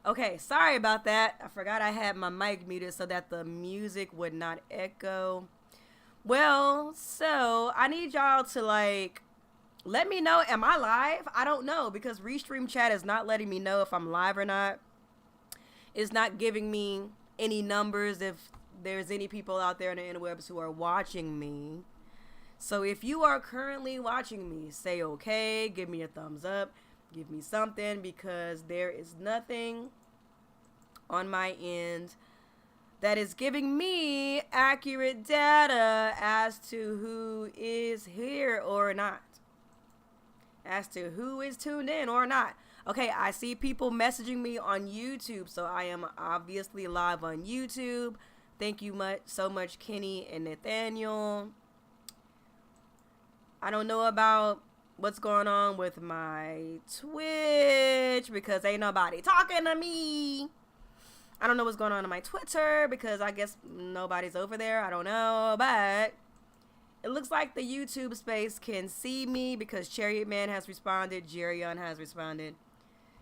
Okay, sorry about that. I forgot I had my mic muted so that the music would not echo. Well, so I need y'all to like let me know. Am I live? I don't know because Restream Chat is not letting me know if I'm live or not. It's not giving me any numbers if there's any people out there in the interwebs who are watching me. So if you are currently watching me, say okay, give me a thumbs up, give me something, because there is nothing on my end that is giving me accurate data as to who is here or not. As to who is tuned in or not. Okay, I see people messaging me on YouTube, so I am obviously live on YouTube. Thank you so much, Kenny and Nathaniel. I don't know about what's going on with my Twitch because ain't nobody talking to me. I don't know what's going on my Twitter because I guess nobody's over there. I don't know, but it looks like the YouTube space can see me because Chariot Man has responded. Jerion has responded.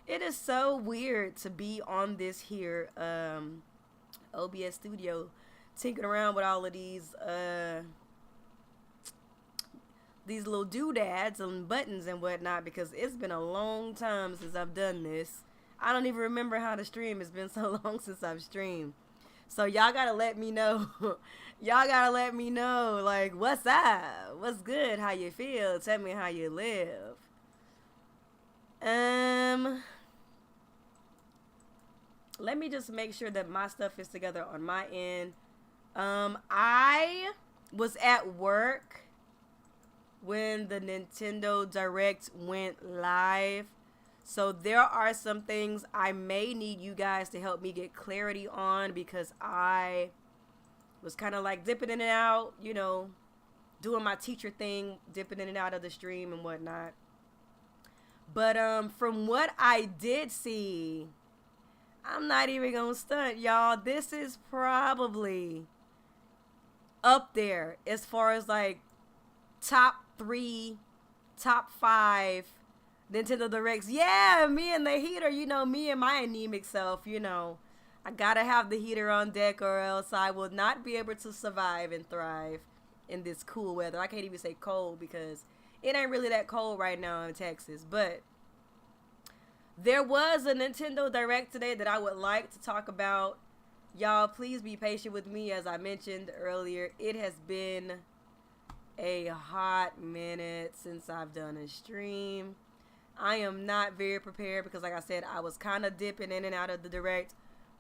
It is so weird to be on this here OBS studio tinkering around with all of these little doodads and buttons and whatnot because it's been a long time since I've done this. I don't even remember how to stream. It's been so long since I've streamed. So y'all gotta let me know. Y'all gotta let me know, like, what's up? What's good? How you feel? Tell me how you live. Let me just make sure that my stuff is together on my end. I was at work when the Nintendo Direct went live. So there are some things I may need you guys to help me get clarity on because I was kind of like dipping in and out, you know, doing my teacher thing, dipping in and out of the stream and whatnot. But from what I did see, I'm not even gonna stunt, y'all. This is probably up there as far as like top 3, top 5 Nintendo Directs. Yeah, me and the heater, you know, me and my anemic self, you know. I gotta have the heater on deck or else I will not be able to survive and thrive in this cool weather. I can't even say cold because it ain't really that cold right now in Texas. But there was a Nintendo Direct today that I would like to talk about. Y'all, please be patient with me. As I mentioned earlier, it has been a hot minute since I've done a stream. I am not very prepared because, like I said, I was kind of dipping in and out of the Direct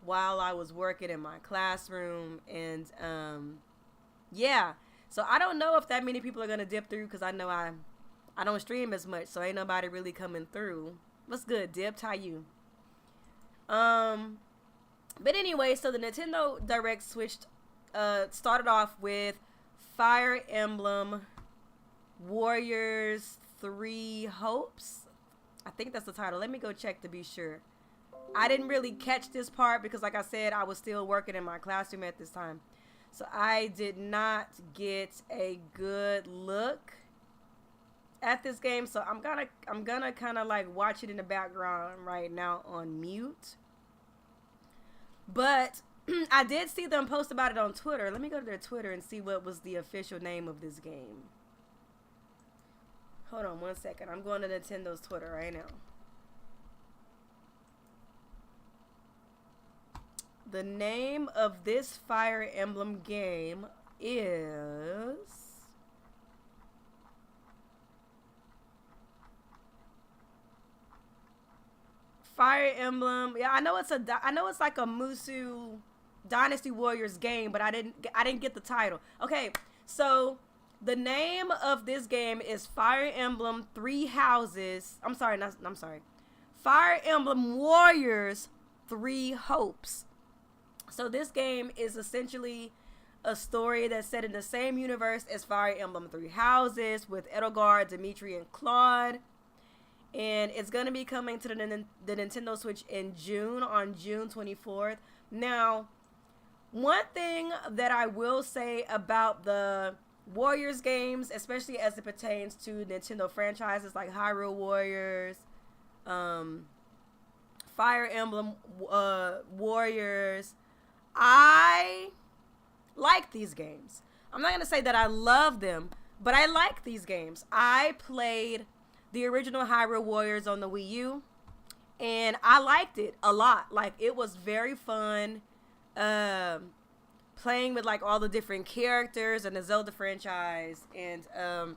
while I was working in my classroom. And, yeah. So I don't know if that many people are going to dip through because I know I don't stream as much. So ain't nobody really coming through. What's good, Dipped? How you? But anyway, so the Nintendo Direct started off with Fire Emblem Warriors 3 Hopes. I think that's the title. Let me go check to be sure. I didn't really catch this part because, like I said, I was still working in my classroom at this time. So I did not get a good look at this game. So I'm gonna kind of like watch it in the background right now on mute. But I did see them post about it on Twitter. Let me go to their Twitter and see what was the official name of this game. Hold on one second. I'm going to Nintendo's Twitter right now. The name of this Fire Emblem game is Fire Emblem. Yeah, I know it's like a Musou Dynasty Warriors game, but I didn't get the title. Okay, so the name of this game is Fire Emblem Three Houses. I'm sorry. Fire Emblem Warriors 3 Hopes. So this game is essentially a story that's set in the same universe as Fire Emblem Three Houses with Edelgard, Dimitri, and Claude. And it's going to be coming to the Nintendo Switch in June, on June 24th. Now, one thing that I will say about the Warriors games, especially as it pertains to Nintendo franchises like Hyrule Warriors, Fire Emblem Warriors. I like these games. I'm not going to say that I love them, but I like these games. I played the original Hyrule Warriors on the Wii U, and I liked it a lot. Like, it was very fun playing with, like, all the different characters and the Zelda franchise, and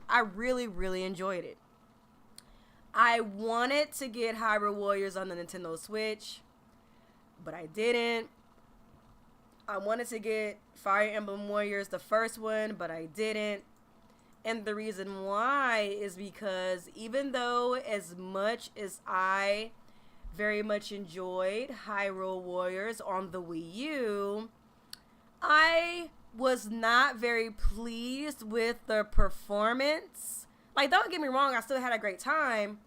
I really, really enjoyed it. I wanted to get Hyrule Warriors on the Nintendo Switch, but I didn't. I wanted to get Fire Emblem Warriors, the first one, but I didn't. And the reason why is because even though as much as I very much enjoyed Hyrule Warriors on the Wii U, I was not very pleased with the performance. Like, don't get me wrong, I still had a great time,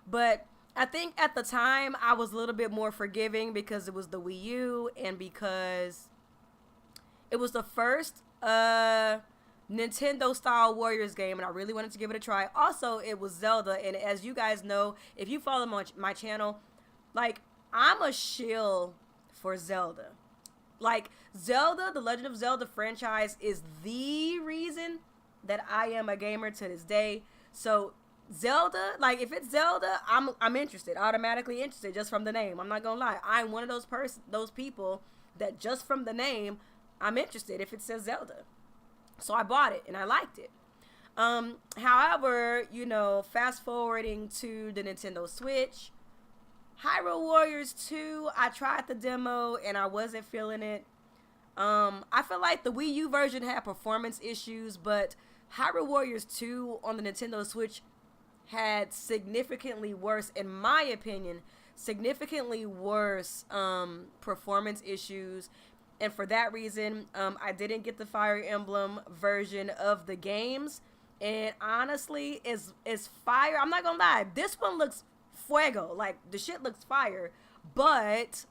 but I think at the time I was a little bit more forgiving because it was the Wii U and because it was the first Nintendo style Warriors game, and I really wanted to give it a try. Also, it was Zelda, and as you guys know, if you follow my channel, like, I'm a shill for Zelda. Like, Zelda, the Legend of Zelda franchise is the reason that I am a gamer to this day. So Zelda, like, if it's Zelda, I'm interested, automatically interested just from the name. I'm not gonna lie, I'm one of those people that just from the name, I'm interested if it says Zelda. So I bought it and I liked it. However, you know, fast forwarding to the Nintendo Switch, Hyrule Warriors 2, I tried the demo and I wasn't feeling it. I feel like the Wii U version had performance issues, but Hyrule Warriors 2 on the Nintendo Switch had significantly worse, in my opinion, significantly worse performance issues. And for that reason, I didn't get the Fire Emblem version of the games. And honestly, is fire. I'm not gonna lie, this one looks fuego. Like, the shit looks fire. But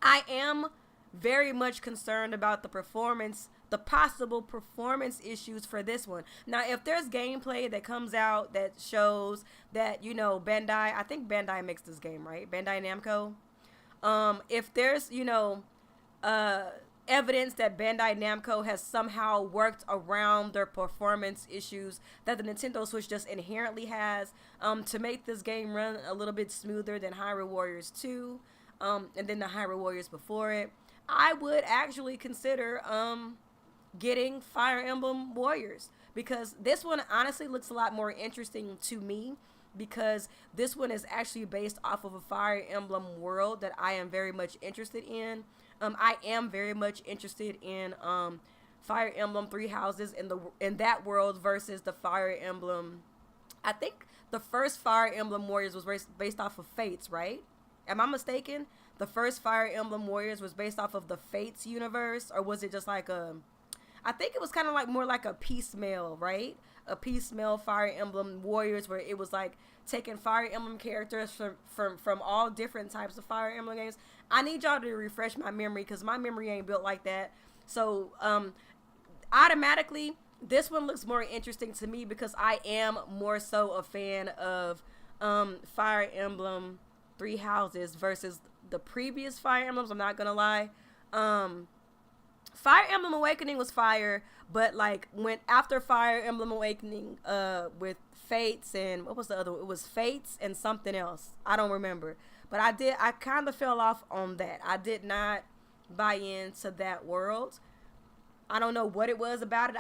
I am very much concerned about the performance, the possible performance issues for this one. Now, if there's gameplay that comes out that shows that, you know, Bandai, I think Bandai makes this game, right? Bandai Namco. If there's, you know, evidence that Bandai Namco has somehow worked around their performance issues that the Nintendo Switch just inherently has, to make this game run a little bit smoother than Hyrule Warriors 2, and then the Hyrule Warriors before it, I would actually consider getting Fire Emblem Warriors, because this one honestly looks a lot more interesting to me, because this one is actually based off of a Fire Emblem world that I am very much interested in. I am very much interested in Fire Emblem Three Houses in that world versus the Fire Emblem. I think the first Fire Emblem Warriors was based off of Fates, right? Am I mistaken? The first Fire Emblem Warriors was based off of the Fates universe, or was it just like I think it was kind of like more like a piecemeal, right? A piecemeal Fire Emblem Warriors, where it was like taking Fire Emblem characters from all different types of Fire Emblem games. I need y'all to refresh my memory, because my memory ain't built like that. So automatically, this one looks more interesting to me because I am more so a fan of Fire Emblem Three Houses versus the previous Fire Emblems. I'm not gonna lie. Fire Emblem Awakening was fire, but like after Fire Emblem Awakening with Fates and what was the other one? It was Fates and something else. I don't remember. But I kind of fell off on that. I did not buy into that world. I don't know what it was about it.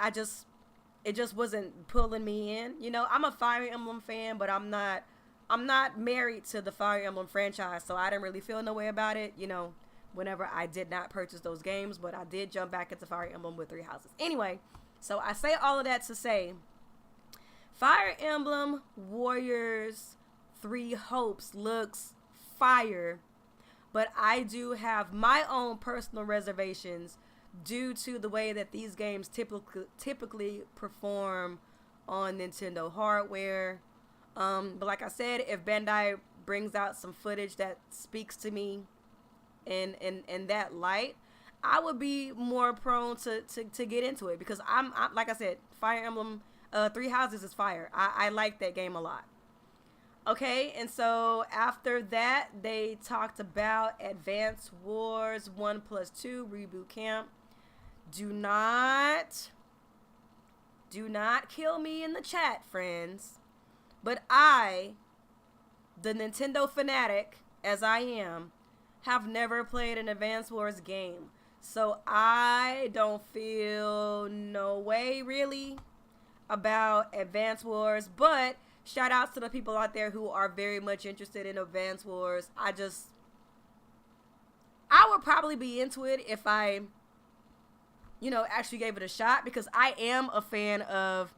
It just wasn't pulling me in. You know, I'm a Fire Emblem fan, but I'm not married to the Fire Emblem franchise, so I didn't really feel no way about it, you know, whenever I did not purchase those games, but I did jump back into Fire Emblem with Three Houses. Anyway, so I say all of that to say, Fire Emblem Warriors 3 Hopes looks fire, but I do have my own personal reservations due to the way that these games typically perform on Nintendo hardware. But like I said, if Bandai brings out some footage that speaks to me in that light, I would be more prone to get into it, because I'm like I said, Fire Emblem Three Houses is fire. I like that game a lot. Okay, and so after that, they talked about Advance Wars 1+2 Reboot Camp. Do not kill me in the chat, friends. But I, the Nintendo fanatic, as I am, have never played an Advance Wars game. So I don't feel no way, really, about Advance Wars. But shout outs to the people out there who are very much interested in Advance Wars. I would probably be into it if I, actually gave it a shot, because I am a fan of,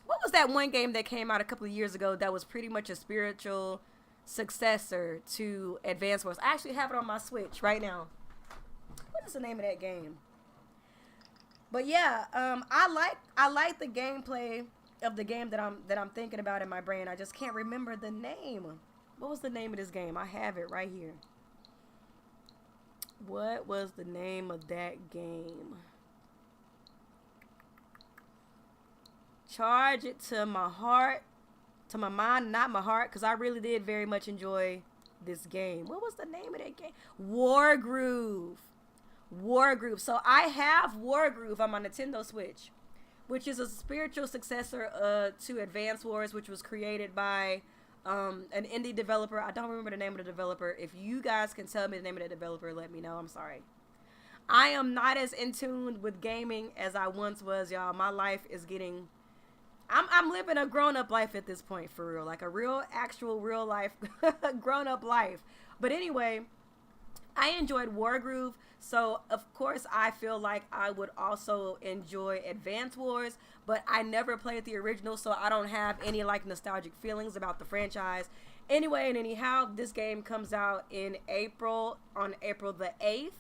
what was that one game that came out a couple of years ago that was pretty much a spiritual successor to Advance Wars? I actually have it on my Switch right now. What is the name of that game? But yeah, I like the gameplay of the game that I'm thinking about in my brain. I just can't remember the name. What was the name of this game? I have it right here. What was the name of that game? Charge it to my heart, to my mind, not my heart, because I really did very much enjoy this game. What was the name of that game? Wargroove. So I have Wargroove on my Nintendo Switch, which is a spiritual successor to Advance Wars, which was created by an indie developer. I don't remember the name of the developer. If you guys can tell me the name of the developer, let me know. I'm sorry. I am not as in tune with gaming as I once was, y'all. My life is getting... I'm living a grown-up life at this point, for real. Like a real life grown-up life. But anyway, I enjoyed Wargroove. So, of course, I feel like I would also enjoy Advance Wars. But I never played the original, so I don't have any, nostalgic feelings about the franchise. Anyway, and anyhow, this game comes out in April, on April the 8th.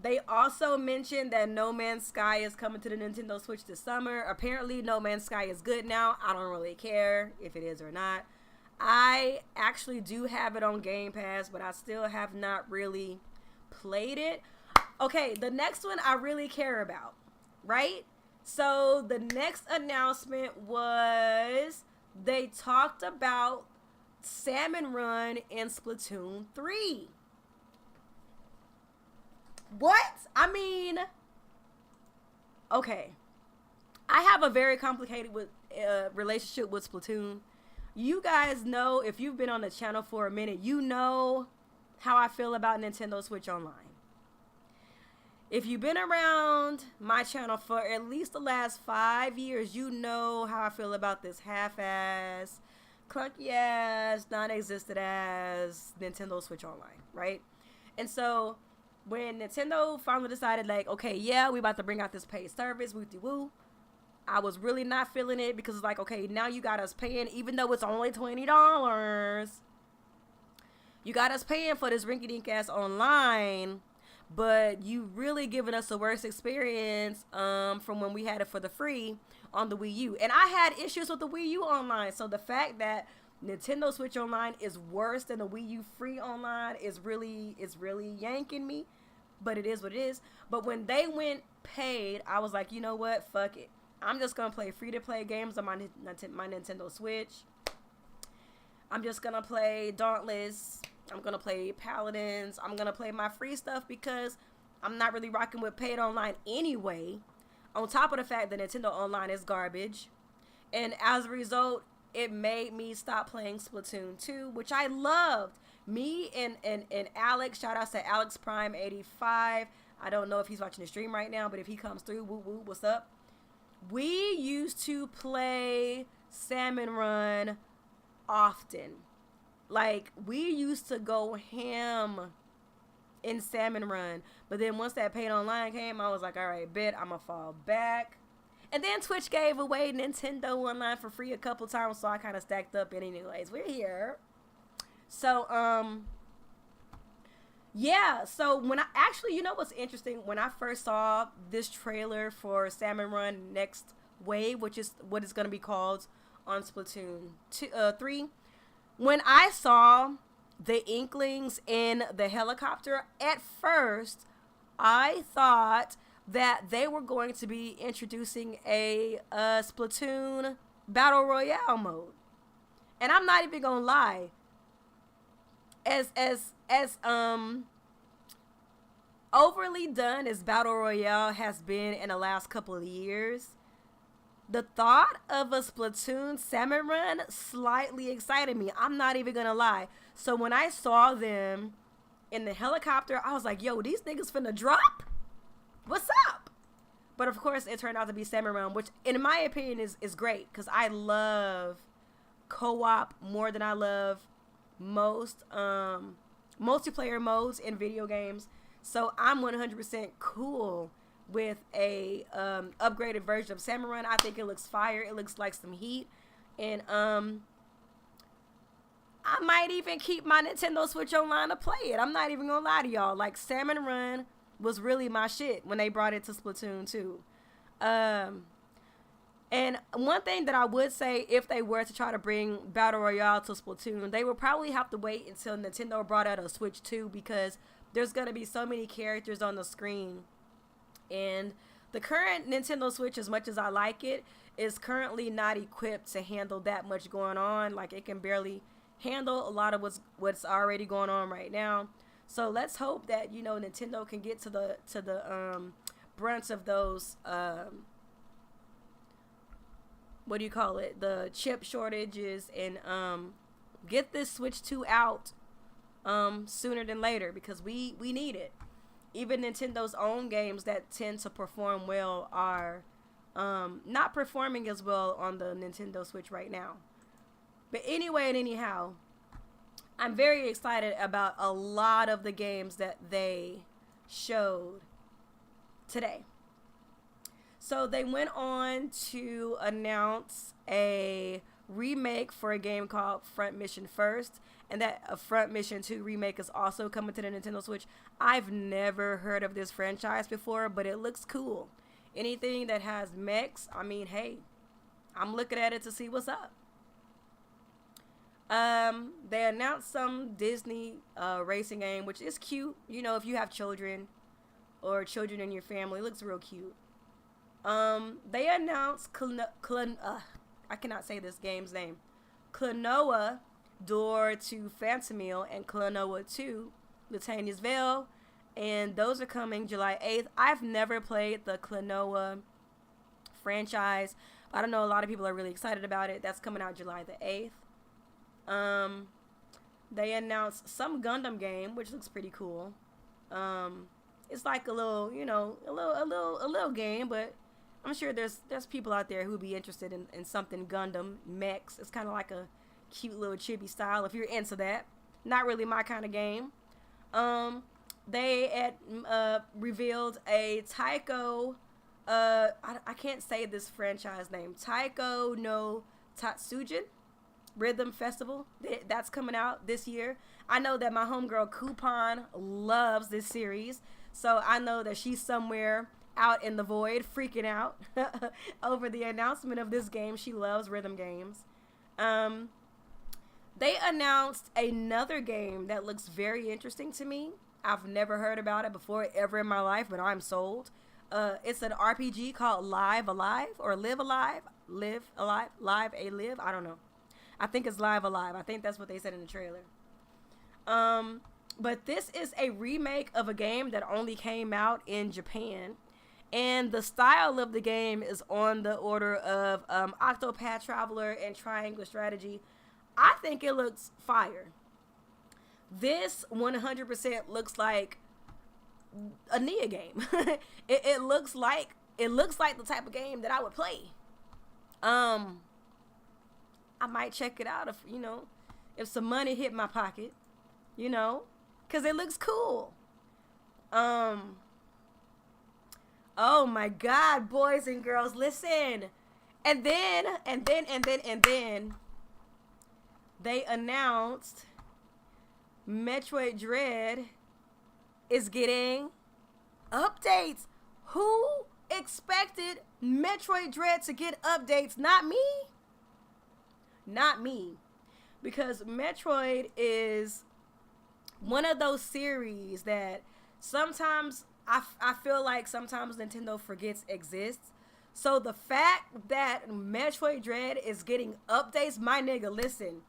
They also mentioned that No Man's Sky is coming to the Nintendo Switch this summer. Apparently, No Man's Sky is good now. I don't really care if it is or not. I actually do have it on Game Pass, but I still have not really played it. Okay, the next one I really care about, right? So, the next announcement was they talked about Salmon Run in Splatoon 3. What? I mean, okay. I have a very complicated relationship with Splatoon. You guys know, if you've been on the channel for a minute, you know how I feel about Nintendo Switch Online. If you've been around my channel for at least the last 5 years, you know how I feel about this half-ass, clunky-ass, non-existent ass Nintendo Switch Online, right? And so... when Nintendo finally decided, okay, yeah, we about to bring out this paid service, woo-de-woo, I was really not feeling it, because it's okay, now you got us paying, even though it's only $20. You got us paying for this rinky-dink-ass online, but you really giving us the worst experience from when we had it for the free on the Wii U. And I had issues with the Wii U online, so the fact that Nintendo Switch Online is worse than the Wii U free online is really yanking me, but it is what it is. But when they went paid, I was like, you know what, fuck it. I'm just gonna play free-to-play games on my Nintendo Switch. I'm just gonna play Dauntless. I'm gonna play Paladins. I'm gonna play my free stuff because I'm not really rocking with paid online anyway. On top of the fact that Nintendo Online is garbage, and as a result, it made me stop playing Splatoon 2, which I loved. Me and Alex, shout out to Alex Prime 85. I don't know if he's watching the stream right now, but if he comes through, woo woo, what's up? We used to play Salmon Run often. We used to go ham in Salmon Run. But then once that paid online came, I was like, all right, bet, I'm gonna fall back. And then Twitch gave away Nintendo Online for free a couple times, so I kind of stacked up anyways. We're here. So, yeah. So, when I actually, you know what's interesting? When I first saw this trailer for Salmon Run Next Wave, which is what it's going to be called on Splatoon 3, when I saw the Inklings in the helicopter, at first, I thought that they were going to be introducing a Splatoon Battle Royale mode. And I'm not even gonna lie. As overly done as Battle Royale has been in the last couple of years, the thought of a Splatoon salmon run slightly excited me. I'm not even gonna lie. So when I saw them in the helicopter, I was like, yo, these niggas finna drop? What's up? But of course, it turned out to be salmon run, which in my opinion is great, because I love co-op more than I love most multiplayer modes in video games. So I'm 100% cool with a upgraded version of salmon run. I think it looks fire. It looks like some heat. And I might even keep my Nintendo Switch online to play it. I'm not even gonna lie to y'all. Like, salmon run was really my shit when they brought it to Splatoon 2. And one thing that I would say, if they were to try to bring Battle Royale to Splatoon, they would probably have to wait until Nintendo brought out a Switch 2, because there's going to be so many characters on the screen. And the current Nintendo Switch, as much as I like it, is currently not equipped to handle that much going on. Like, it can barely handle a lot of what's already going on right now. So let's hope that, you know, Nintendo can get to the brunt of those what do you call it? The chip shortages, and get this Switch 2 out sooner than later, because we need it. Even Nintendo's own games that tend to perform well are not performing as well on the Nintendo Switch right now. But anyway and anyhow, I'm very excited about a lot of the games that they showed today. So they went on to announce a remake for a game called Front Mission First, and that a Front Mission 2 remake is also coming to the Nintendo Switch. I've never heard of this franchise before, but it looks cool. Anything that has mechs, I mean, hey, I'm looking at it to see what's up. They announced some Disney racing game, which is cute. You know, if you have children or children in your family, it looks real cute. They announced I cannot say this game's name. Klonoa Door to Phantomil and Klonoa 2 Litania's Veil, and those are coming July 8th. I've never played the Klonoa franchise. I don't know, a lot of people are really excited about it. That's coming out July the 8th. They announced some Gundam game, which looks pretty cool. It's like a little, you know, a little game, but I'm sure there's people out there who would be interested in something Gundam mechs. It's kind of like a cute little chibi style if you're into that. Not really my kind of game. They revealed a Taiko. I can't say this franchise name. Taiko no Tatsujin Rhythm Festival. That's coming out this year. I know that my homegirl Coupon loves this series, so I know that she's somewhere out in the void freaking out over the announcement of this game. She loves rhythm games. They announced another game that looks very interesting to me. I've never heard about it before ever in my life, but I'm sold. It's an RPG called Live Alive, or Live Alive, Live Alive, Live A Live. I don't know. I think it's Live Alive. I think that's what they said in the trailer. But this is a remake of a game that only came out in Japan. And the style of the game is on the order of Octopath Traveler and Triangle Strategy. I think it looks fire. This 100% looks like a Nia game. It looks like the type of game that I would play. I might check it out if some money hit my pocket, because it looks cool. Oh my God, boys and girls, listen. And then they announced Metroid Dread is getting updates. Who expected Metroid Dread to get updates? Not me. Not me. Because Metroid is one of those series that sometimes I feel like sometimes Nintendo forgets exists. So the fact that Metroid Dread is getting updates, my nigga, listen,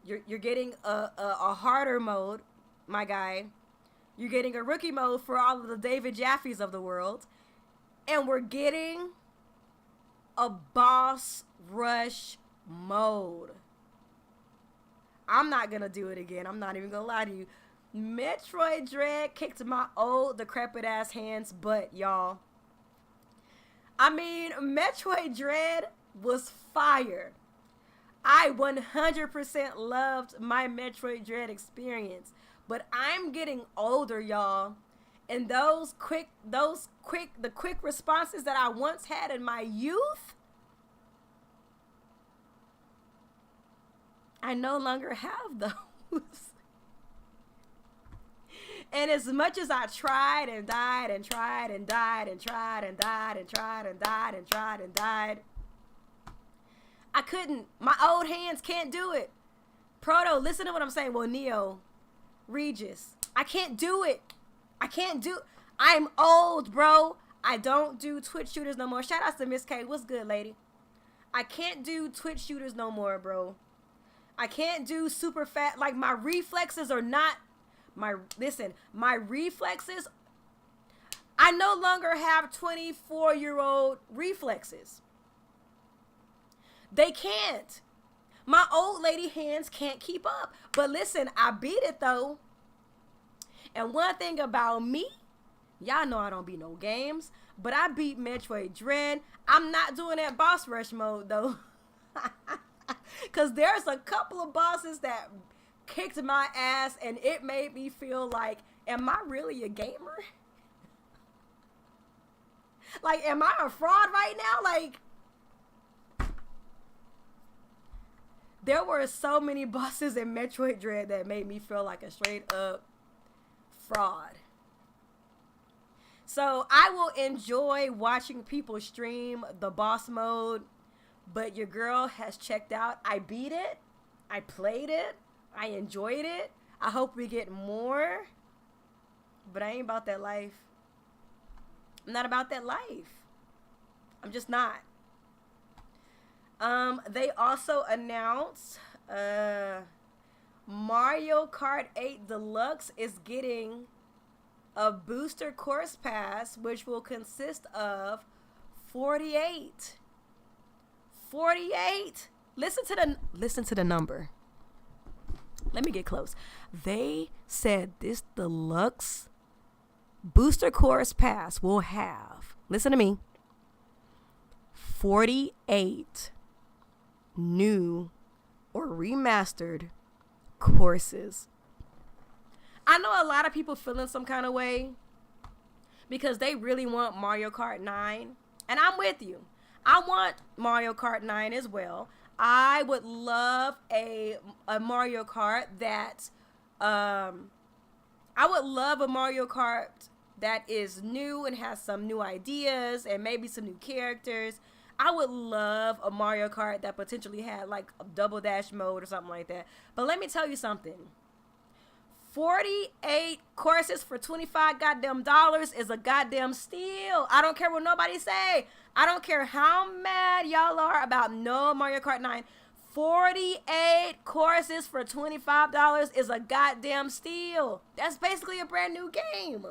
you're getting a harder mode, my guy. You're getting a rookie mode for all of the David Jaffes of the world. And we're getting a boss rush mode. I'm not going to do it again. I'm not even going to lie to you. Metroid Dread kicked my old decrepit ass hands butt, y'all. I mean, Metroid Dread was fire. I 100% loved my Metroid Dread experience. But I'm getting older, y'all. And the quick responses that I once had in my youth, I no longer have those. And as much as I tried and died and tried and died and tried and died and tried and died and tried and died, I couldn't. My old hands can't do it. Proto, listen to what I'm saying. Well, Neo, Regis, I can't do it. I'm old, bro. I don't do Twitch shooters no more. Shout out to Miss K. What's good, lady? I can't do Twitch shooters no more, bro. I can't do super fat. Like, my reflexes are not my reflexes. I no longer have 24-year-old reflexes. They can't. My old lady hands can't keep up. But listen, I beat it though. And one thing about me, y'all know I don't beat no games, but I beat Metroid Dread. I'm not doing that boss rush mode though. Cause there's a couple of bosses that kicked my ass and it made me feel like, am I really a gamer? Like, am I a fraud right now? Like, there were so many bosses in Metroid Dread that made me feel like a straight up fraud. So I will enjoy watching people stream the boss mode, but your girl has checked out. I beat it. I played it. I enjoyed it. I hope we get more, but I ain't about that life. I'm not about that life. I'm just not. They also announced Mario Kart 8 Deluxe is getting a booster course pass, which will consist of 48. 48. Listen to the number. Let me get close. They said this deluxe booster course pass will have, listen to me, 48 new or remastered courses. I know a lot of people feeling some kind of way because they really want Mario Kart 9, and I'm with you. I want Mario Kart 9 as well. I would love a Mario Kart that I would love a Mario Kart that is new and has some new ideas and maybe some new characters. I would love a Mario Kart that potentially had like a double dash mode or something like that. But let me tell you something. 48 courses for $25 goddamn dollars is a goddamn steal. I don't care what nobody say. I don't care how mad y'all are about no Mario Kart 9. 48 courses for $25 is a goddamn steal. That's basically a brand new game.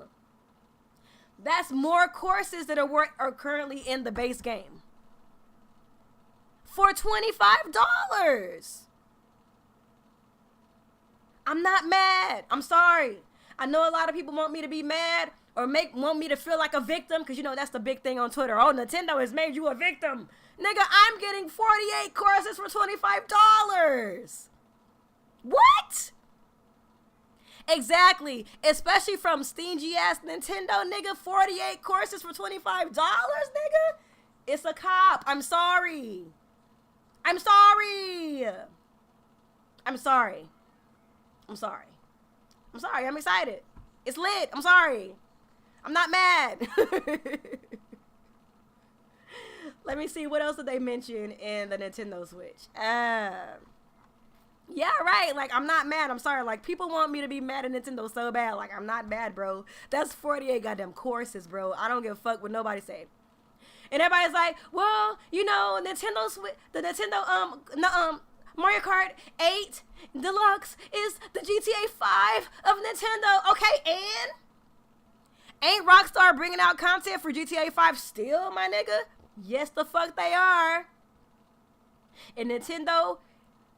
That's more courses that are currently in the base game. For $25. I'm not mad. I'm sorry. I know a lot of people want me to be mad or want me to feel like a victim because, you know, that's the big thing on Twitter. Oh, Nintendo has made you a victim. Nigga, I'm getting 48 courses for $25. What? Exactly. Especially from stingy-ass Nintendo, nigga. 48 courses for $25, nigga? It's a cop. I'm sorry. I'm sorry. I'm sorry. I'm sorry. I'm sorry. I'm excited. It's lit. I'm sorry. I'm not mad. Let me see. What else did they mention in the Nintendo Switch? Yeah, right. Like, I'm not mad. I'm sorry. Like, people want me to be mad at Nintendo so bad. Like, I'm not mad, bro. That's 48 goddamn courses, bro. I don't give a fuck what nobody say. And everybody's like, well, you know, Mario Kart 8 Deluxe is the GTA 5 of Nintendo. Okay, and ain't Rockstar bringing out content for GTA 5 still, my nigga? Yes, the fuck they are. And Nintendo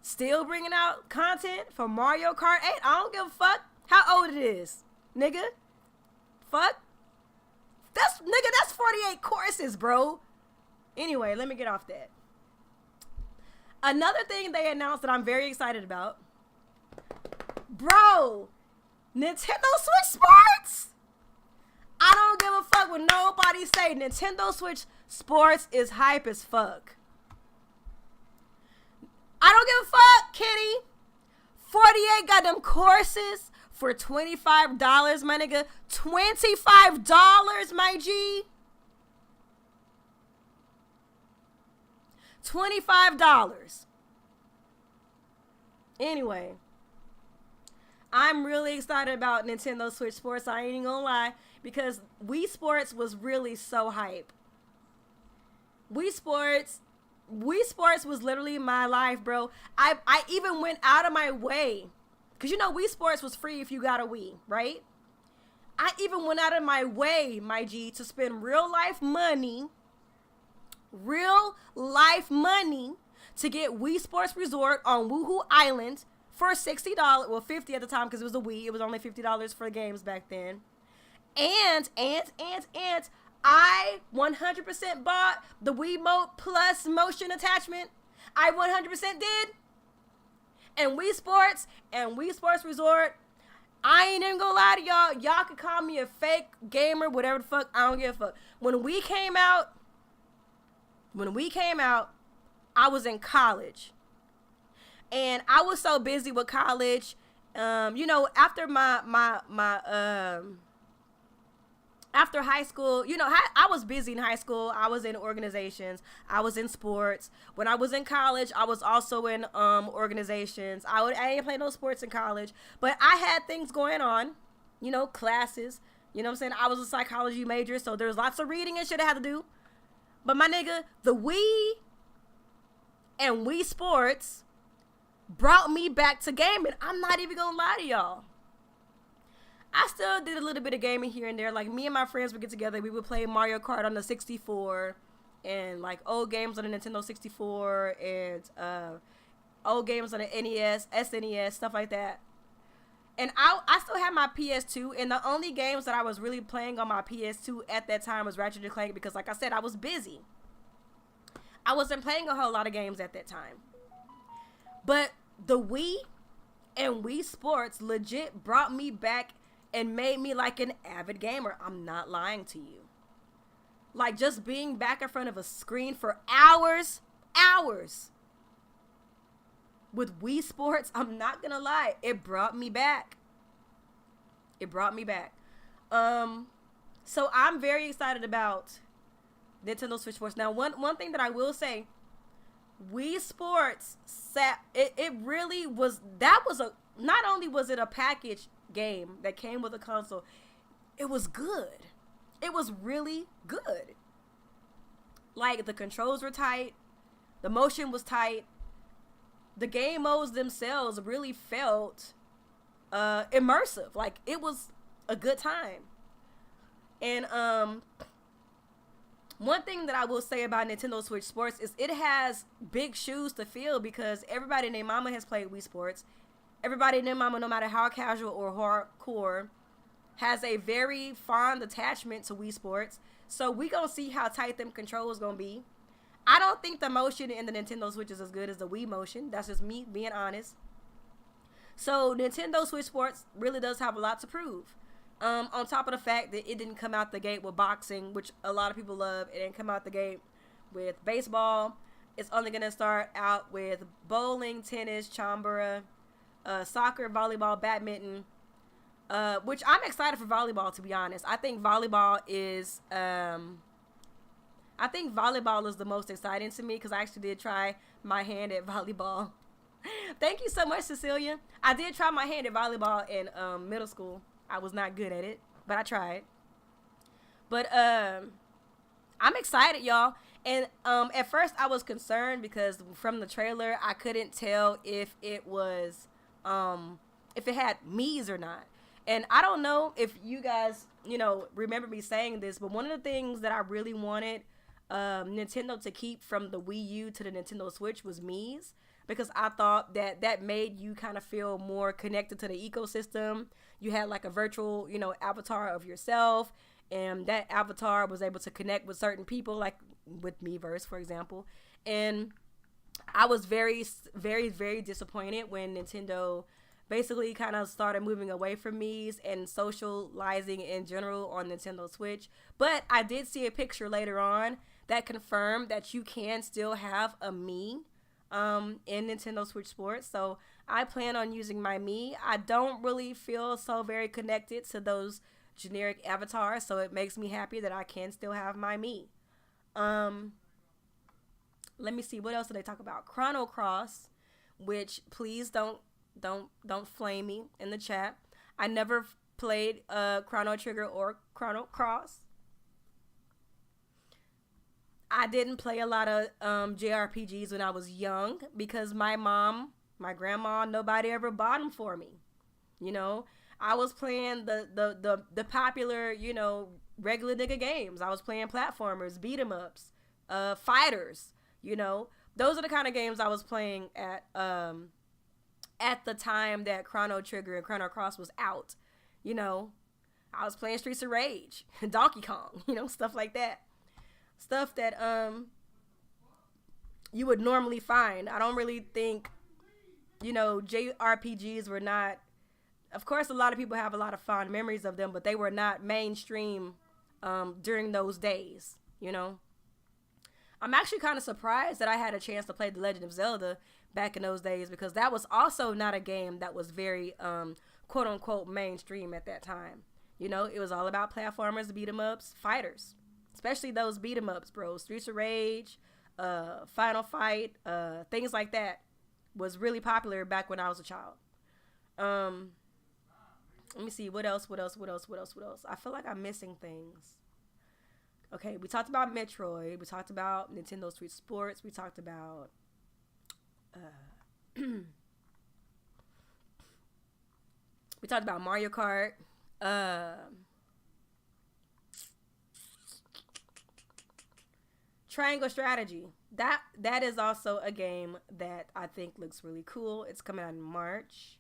still bringing out content for Mario Kart 8. I don't give a fuck how old it is, nigga. Fuck. That's 48 courses, bro. Anyway, let me get off that. Another thing they announced that I'm very excited about. Bro, Nintendo Switch Sports? I don't give a fuck what nobody say. Nintendo Switch Sports is hype as fuck. I don't give a fuck, kitty. 48 got them courses for $25, my nigga. $25, my G. $25. Anyway, I'm really excited about Nintendo Switch Sports. I ain't even gonna lie, because Wii Sports was really so hype. Wii Sports was literally my life, bro. I even went out of my way, because you know Wii Sports was free if you got a Wii, right? I even went out of my way, my G, to spend real life money to get Wii Sports Resort on Woohoo Island for $60. Well, $50 at the time, because it was a Wii. It was only $50 for the games back then. And I 100% bought the Wiimote Plus motion attachment. I 100% did. And Wii Sports and Wii Sports Resort, I ain't even gonna lie to y'all. Y'all could call me a fake gamer, whatever the fuck. I don't give a fuck. When we came out, I was in college. And I was so busy with college. You know, after after high school, you know, I was busy in high school. I was in organizations. I was in sports. When I was in college, I was also in organizations. I didn't play no sports in college, but I had things going on, you know, classes. You know what I'm saying? I was a psychology major, so there's lots of reading and shit I had to do. But my nigga, the Wii and Wii Sports brought me back to gaming. I'm not even gonna lie to y'all. I still did a little bit of gaming here and there. Like, me and my friends would get together. We would play Mario Kart on the 64 and, like, old games on the Nintendo 64 and old games on the NES, SNES, stuff like that. And I still have my PS2, and the only games that I was really playing on my PS2 at that time was Ratchet & Clank because, like I said, I was busy. I wasn't playing a whole lot of games at that time. But the Wii and Wii Sports legit brought me back and made me like an avid gamer. I'm not lying to you. Like, just being back in front of a screen for hours with Wii Sports, I'm not gonna lie, it brought me back. So I'm very excited about Nintendo Switch Sports. Now, one thing that I will say, Wii Sports it really was, not only was it a package game that came with a console, it was good. It was really good. Like, the controls were tight, the motion was tight, the game modes themselves really felt immersive. Like, it was a good time. And one thing that I will say about Nintendo Switch Sports is it has big shoes to fill, because everybody and their mama has played Wii Sports. Everybody and their mama, no matter how casual or hardcore, has a very fond attachment to Wii Sports. So we gonna see how tight them controls gonna be. I don't think the motion in the Nintendo Switch is as good as the Wii motion. That's just me being honest. So Nintendo Switch Sports really does have a lot to prove. On top of the fact that it didn't come out the gate with boxing, which a lot of people love. It didn't come out the gate with baseball. It's only going to start out with bowling, tennis, chambara, soccer, volleyball, badminton, which I'm excited for volleyball, to be honest. I think volleyball is the most exciting to me, because I actually did try my hand at volleyball. Thank you so much, Cecilia. I did try my hand at volleyball in middle school. I was not good at it, but I tried. But I'm excited, y'all. And at first I was concerned because from the trailer I couldn't tell if it had Mii's or not. And I don't know if you guys, remember me saying this, but one of the things that I really wanted Nintendo to keep from the Wii U to the Nintendo Switch was Mii's, because I thought that made you kind of feel more connected to the ecosystem. You had like a virtual, avatar of yourself, and that avatar was able to connect with certain people, like with Miiverse, for example. And I was very, very, very disappointed when Nintendo basically kind of started moving away from Mii's and socializing in general on Nintendo Switch. But I did see a picture later on that confirmed that you can still have a Mii in Nintendo Switch Sports. So I plan on using my Mii. I don't really feel so very connected to those generic avatars, so it makes me happy that I can still have my Mii. Let me see, what else did they talk about? Chrono Cross, which please don't flame me in the chat. I never played Chrono Trigger or Chrono Cross. I didn't play a lot of JRPGs when I was young because my mom, my grandma, nobody ever bought them for me. I was playing the popular, regular nigga games. I was playing platformers, beat 'em ups, fighters. Those are the kind of games I was playing at the time that Chrono Trigger and Chrono Cross was out. I was playing Streets of Rage, Donkey Kong, stuff like that. Stuff that you would normally find. I don't really think, JRPGs were not, of course a lot of people have a lot of fond memories of them, but they were not mainstream during those days, I'm actually kind of surprised that I had a chance to play The Legend of Zelda back in those days, because that was also not a game that was very quote unquote mainstream at that time. It was all about platformers, beat 'em ups, fighters, especially those beat 'em ups, bro. Streets of Rage, Final Fight, things like that was really popular back when I was a child. Let me see, what else? I feel like I'm missing things. Okay, we talked about Metroid. We talked about Nintendo Switch Sports. We talked about we talked about Mario Kart. Triangle Strategy. That is also a game that I think looks really cool. It's coming out in March.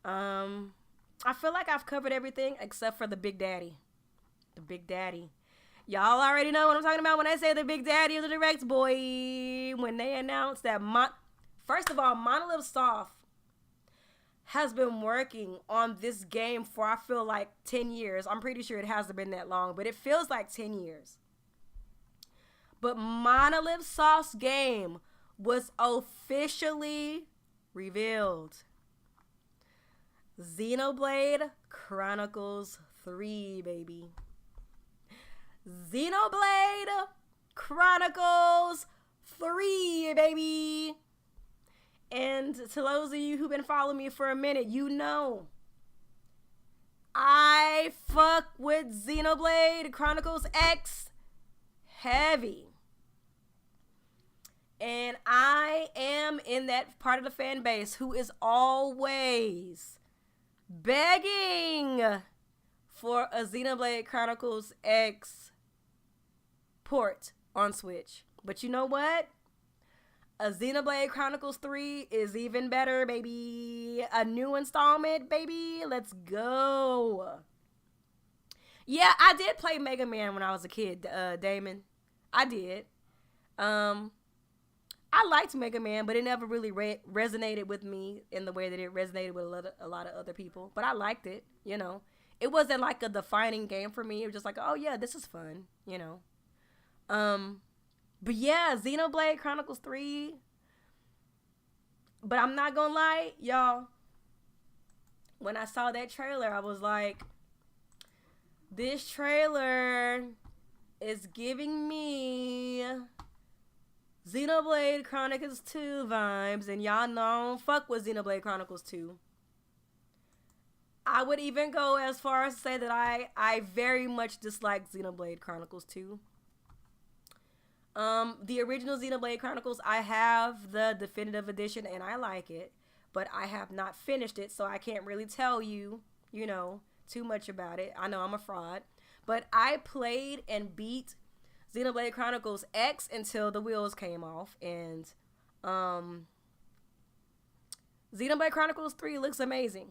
I feel like I've covered everything except for the Big Daddy. The Big Daddy. Y'all already know what I'm talking about when I say the Big Daddy of the Direct, boy. When they announced that, first of all, Monolith Soft has been working on this game for, I feel like, 10 years. I'm pretty sure it hasn't been that long, but it feels like 10 years. But Monolith Soft's game was officially revealed. Xenoblade Chronicles 3, baby. Xenoblade Chronicles 3, baby. And to those of you who've been following me for a minute, I fuck with Xenoblade Chronicles X heavy. And I am in that part of the fan base who is always begging for a Xenoblade Chronicles X port on Switch. But you know what? A Xenoblade Chronicles 3 is even better, baby. A new installment, baby. Let's go. Yeah, I did play Mega Man when I was a kid, Damon. I did. I liked Mega Man, but it never really resonated with me in the way that it resonated with a lot of other people. But I liked it, It wasn't like a defining game for me. It was just like, oh yeah, this is fun, But yeah, Xenoblade Chronicles 3. But I'm not gonna lie, y'all. When I saw that trailer, I was like, this trailer is giving me Xenoblade Chronicles 2 vibes. And y'all know I don't fuck with Xenoblade Chronicles 2. I would even go as far as to say that I very much dislike Xenoblade Chronicles 2. The original Xenoblade Chronicles, I have the definitive edition and I like it, but I have not finished it, so I can't really tell you, too much about it. I know I'm a fraud, but I played and beat Xenoblade Chronicles X until the wheels came off, and Xenoblade Chronicles 3 looks amazing.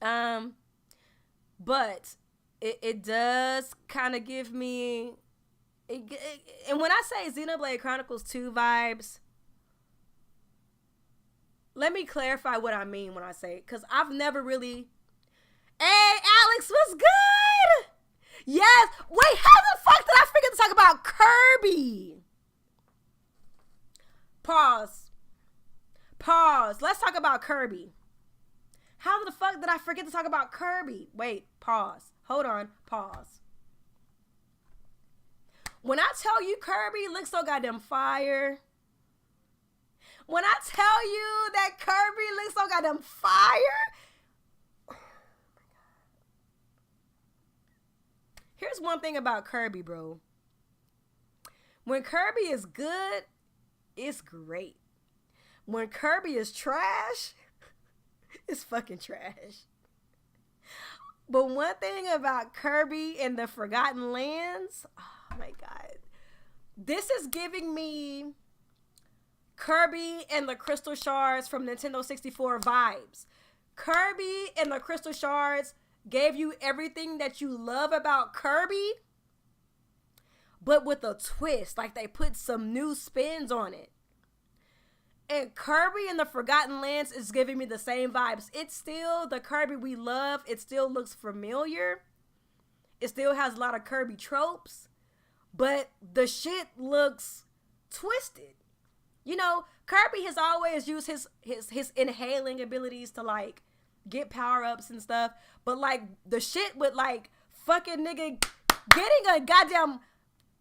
But it does kind of give me and when I say Xenoblade Chronicles 2 vibes, let me clarify what I mean when I say it, because I've never really... Hey, Alex, what's good? Yes. Wait, how the fuck did I forget to talk about Kirby? Pause. Let's talk about Kirby. How the fuck did I forget to talk about Kirby? Wait, pause. Hold on, pause. When I tell you Kirby looks so goddamn fire. When I tell you that Kirby looks so goddamn fire. Oh my God. Here's one thing about Kirby, bro. When Kirby is good, it's great. When Kirby is trash, it's fucking trash. But one thing about Kirby and the Forgotten Lands, oh my God. This is giving me Kirby and the Crystal Shards from Nintendo 64 vibes. Kirby and the Crystal Shards gave you everything that you love about Kirby, but with a twist. Like they put some new spins on it. And Kirby and the Forgotten Lands is giving me the same vibes. It's still the Kirby we love. It still looks familiar. It still has a lot of Kirby tropes. But the shit looks twisted. Kirby has always used his inhaling abilities to, like, get power-ups and stuff. But, like, the shit with, like, fucking nigga getting a goddamn...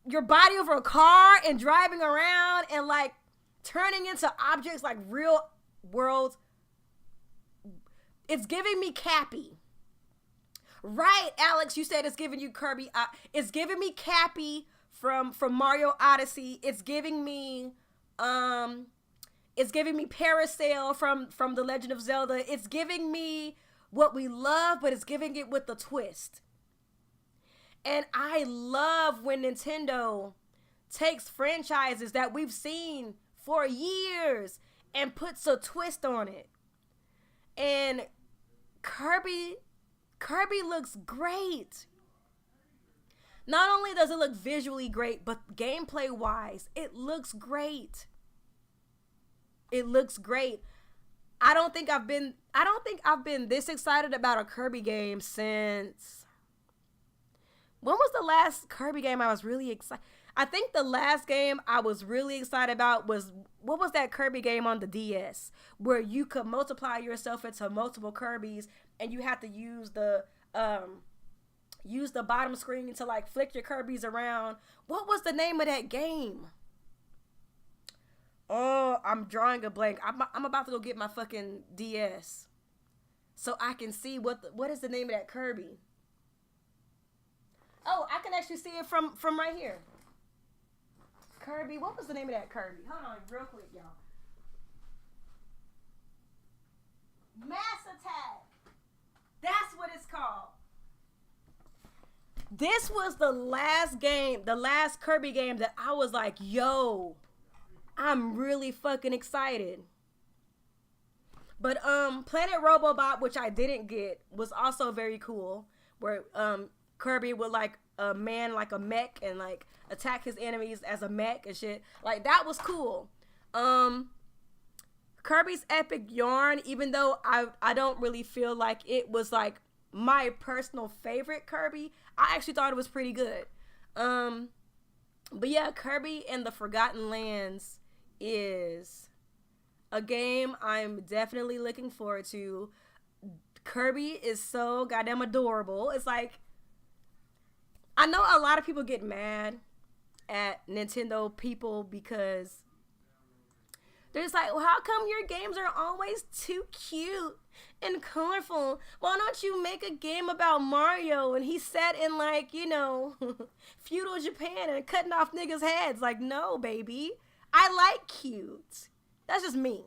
your body over a car and driving around and, like, turning into objects like real world. It's giving me Cappy. Right, Alex, you said it's giving you Kirby. It's giving me Cappy from Mario Odyssey. It's giving me Parasail from The Legend of Zelda. It's giving me what we love, but it's giving it with the twist. And I love when Nintendo takes franchises that we've seen for years and puts a twist on it. And Kirby looks great. Not only does it look visually great, but gameplay wise, it looks great. It looks great. I don't think I've been this excited about a Kirby game since... When was the last Kirby game I was really excited? I think the last game I was really excited about was, what was that Kirby game on the DS? Where you could multiply yourself into multiple Kirbys and you have to use the bottom screen to, like, flick your Kirbys around. What was the name of that game? Oh, I'm drawing a blank. I'm about to go get my fucking DS so I can see what is the name of that Kirby. Oh, I can actually see it from right here. Kirby, what was the name of that Kirby? Hold on, real quick, y'all. Mass Attack. That's what it's called. This was the last Kirby game that I was like, yo, I'm really fucking excited. But Planet Robobot, which I didn't get, was also very cool. Where Kirby would, like, a man like a mech and, like, attack his enemies as a mech and shit. Like, that was cool. Kirby's Epic Yarn, even though I don't really feel like it was, like, my personal favorite Kirby, I actually thought it was pretty good. But yeah, Kirby and the Forgotten Lands is a game I'm definitely looking forward to. Kirby is so goddamn adorable. It's like, I know a lot of people get mad at Nintendo people because They're just like, well, how come your games are always too cute and colorful? Why don't you make a game about Mario and he's set in, like, you know, feudal Japan and cutting off niggas' heads? Like, no, baby. I like cute. That's just me.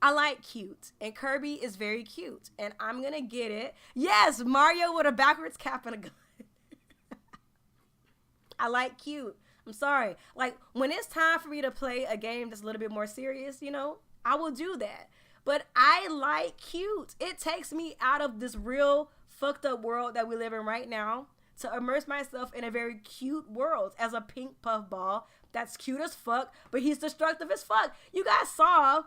I like cute. And Kirby is very cute. And I'm going to get it. Yes, Mario with a backwards cap and a gun. I like cute. I'm sorry. Like, when it's time for me to play a game that's a little bit more serious, you know, I will do that. But I like cute. It takes me out of this real fucked up world that we live in right now to immerse myself in a very cute world as a pink puffball that's cute as fuck, but he's destructive as fuck. You guys saw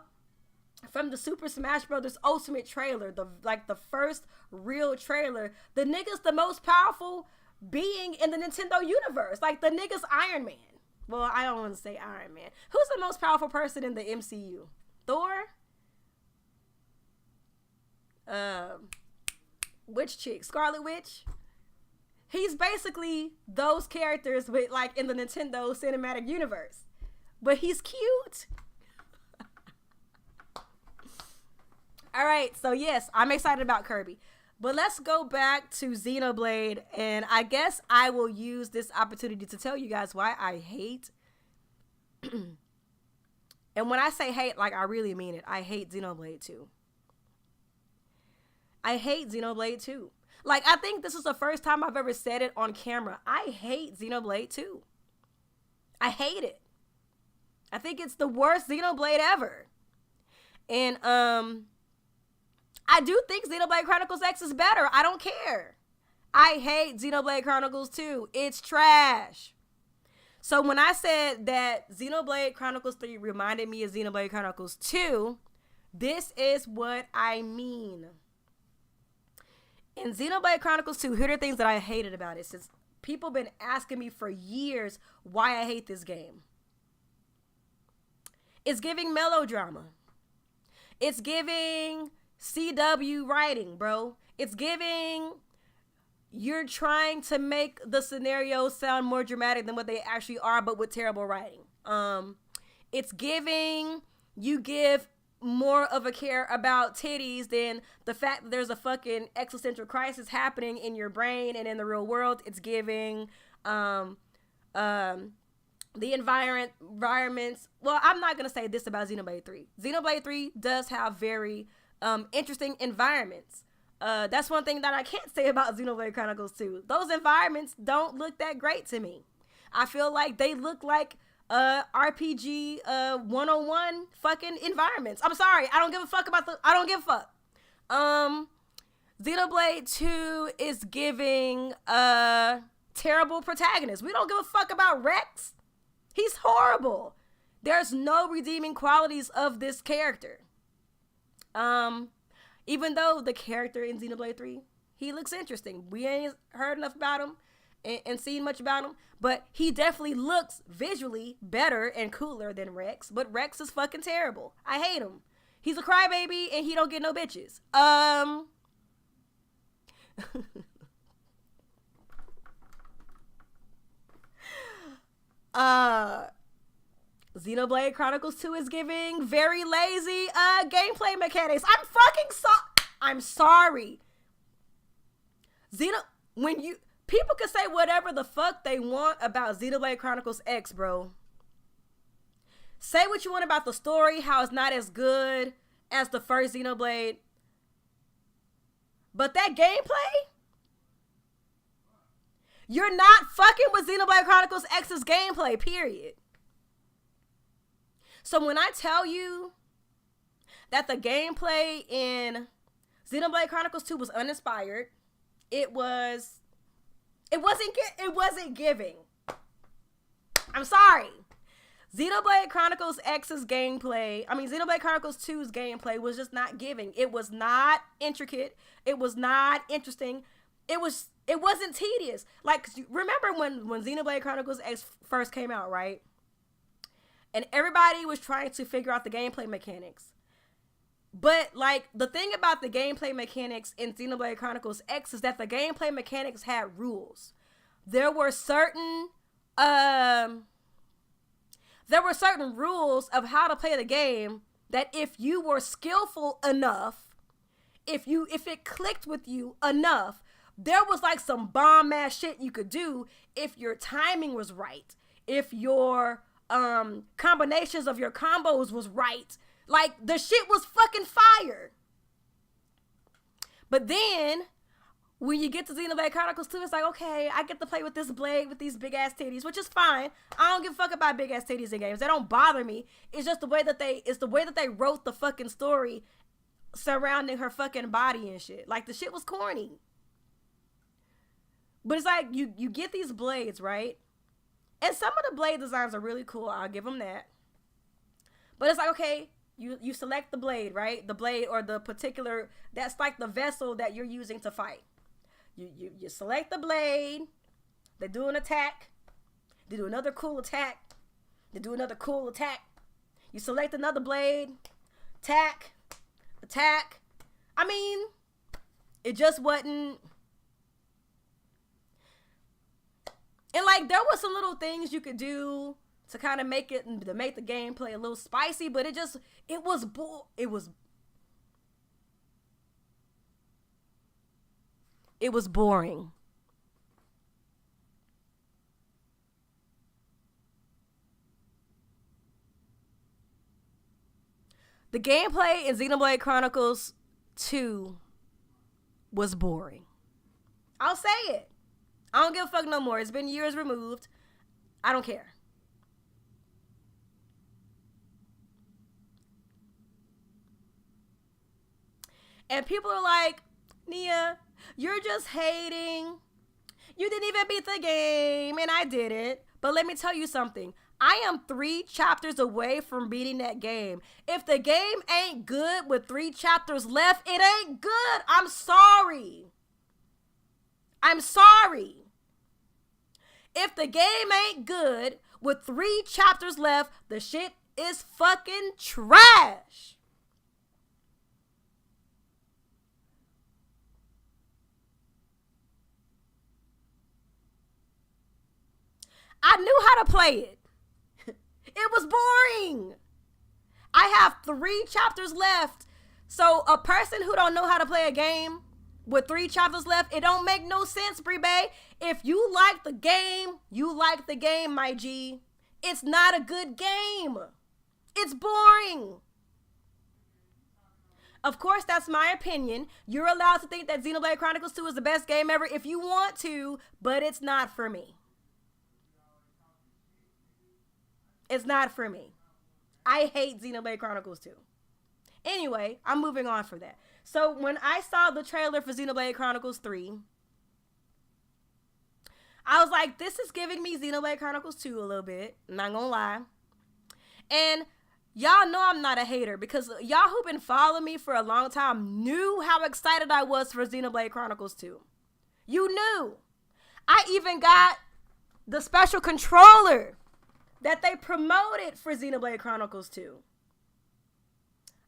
from the Super Smash Brothers Ultimate trailer, the first real trailer, the nigga's the most powerful being in the Nintendo universe. Like, the nigga's Iron Man. Well, I don't want to say Iron Man. Who's the most powerful person in the MCU? Thor? Which chick? Scarlet Witch? He's basically those characters with, like, in the Nintendo cinematic universe. But he's cute. All right, so yes, I'm excited about Kirby. But let's go back to Xenoblade, and I guess I will use this opportunity to tell you guys why I hate. And when I say hate, like, I really mean it. I hate Xenoblade 2. I hate Xenoblade 2. Like, I think this is the first time I've ever said it on camera. I hate Xenoblade 2. I hate it. I think it's the worst Xenoblade ever. And, I do think Xenoblade Chronicles X is better. I don't care. I hate Xenoblade Chronicles 2. It's trash. So when I said that Xenoblade Chronicles 3 reminded me of Xenoblade Chronicles 2, this is what I mean. In Xenoblade Chronicles 2, here are the things that I hated about it. Since people been asking me for years why I hate this game. It's giving melodrama. It's giving CW writing, bro. It's giving, you're trying to make the scenarios sound more dramatic than what they actually are, but with terrible writing. It's giving, you give more of a care about titties than the fact that there's a fucking existential crisis happening in your brain and in the real world. It's giving the environments. Well, I'm not gonna say this about Xenoblade 3. Xenoblade 3 does have very interesting environments. That's one thing that I can't say about Xenoblade Chronicles 2. Those environments don't look that great to me. I feel like they look like RPG 101 fucking environments. I'm sorry. I don't give a fuck about I don't give a fuck. Xenoblade 2 is giving terrible protagonist. We don't give a fuck about Rex. He's horrible. There's no redeeming qualities of this character. Even though the character in Xenoblade 3, he looks interesting. We ain't heard enough about him and seen much about him, but he definitely looks visually better and cooler than Rex, but Rex is fucking terrible. I hate him. He's a crybaby and he don't get no bitches. Xenoblade Chronicles 2 is giving very lazy gameplay mechanics. I'm sorry. When people can say whatever the fuck they want about Xenoblade Chronicles X, bro. Say what you want about the story, how it's not as good as the first Xenoblade. But that gameplay, you're not fucking with Xenoblade Chronicles X's gameplay, period. So when I tell you that the gameplay in Xenoblade Chronicles 2 was uninspired, it wasn't giving. I'm sorry. Xenoblade Chronicles X's gameplay, Xenoblade Chronicles 2's gameplay was just not giving. It was not intricate. It was not interesting. It wasn't tedious. Like, remember when Xenoblade Chronicles X first came out, right? And everybody was trying to figure out the gameplay mechanics. But, like, the thing about the gameplay mechanics in Xenoblade Chronicles X is that the gameplay mechanics had rules. There were certain there were certain rules of how to play the game that if you were skillful enough, if it clicked with you enough, there was like some bomb ass shit you could do if your timing was right, if your combinations of your combos was right. Like, the shit was fucking fire. But then when you get to Xenoblade Chronicles 2, it's like, okay, I get to play with this blade with these big ass titties, which is fine. I don't give a fuck about big ass titties in games. They don't bother me. It's just the way that they wrote the fucking story surrounding her fucking body and shit. Like, the shit was corny. But it's like, you get these blades, right? And some of the blade designs are really cool. I'll give them that. But it's like, okay, you select the blade, right? The blade or the particular, that's like the vessel that you're using to fight. You select the blade. They do an attack. They do another cool attack. They do another cool attack. You select another blade. Attack. I mean, it just wasn't. And like, there were some little things you could do to kind of make the gameplay a little spicy, but it was boring. The gameplay in Xenoblade Chronicles 2 was boring. I'll say it. I don't give a fuck no more. It's been years removed. I don't care. And people are like, Nia, you're just hating. You didn't even beat the game, and I did it. But let me tell you something. I am 3 chapters away from beating that game. If the game ain't good with 3 chapters left, it ain't good. I'm sorry. If the game ain't good with 3 chapters left, the shit is fucking trash. I knew how to play it. It was boring. I have 3 chapters left. So a person who don't know how to play a game with 3 chapters left, it don't make no sense, Bree Bay. If you like the game, you like the game, my G. It's not a good game. It's boring. Of course, that's my opinion. You're allowed to think that Xenoblade Chronicles 2 is the best game ever if you want to, but it's not for me. It's not for me. I hate Xenoblade Chronicles 2. Anyway, I'm moving on from that. So when I saw the trailer for Xenoblade Chronicles 3, I was like, this is giving me Xenoblade Chronicles 2 a little bit. I'm not gonna lie. And y'all know I'm not a hater because y'all who've been following me for a long time knew how excited I was for Xenoblade Chronicles 2. You knew. I even got the special controller that they promoted for Xenoblade Chronicles 2.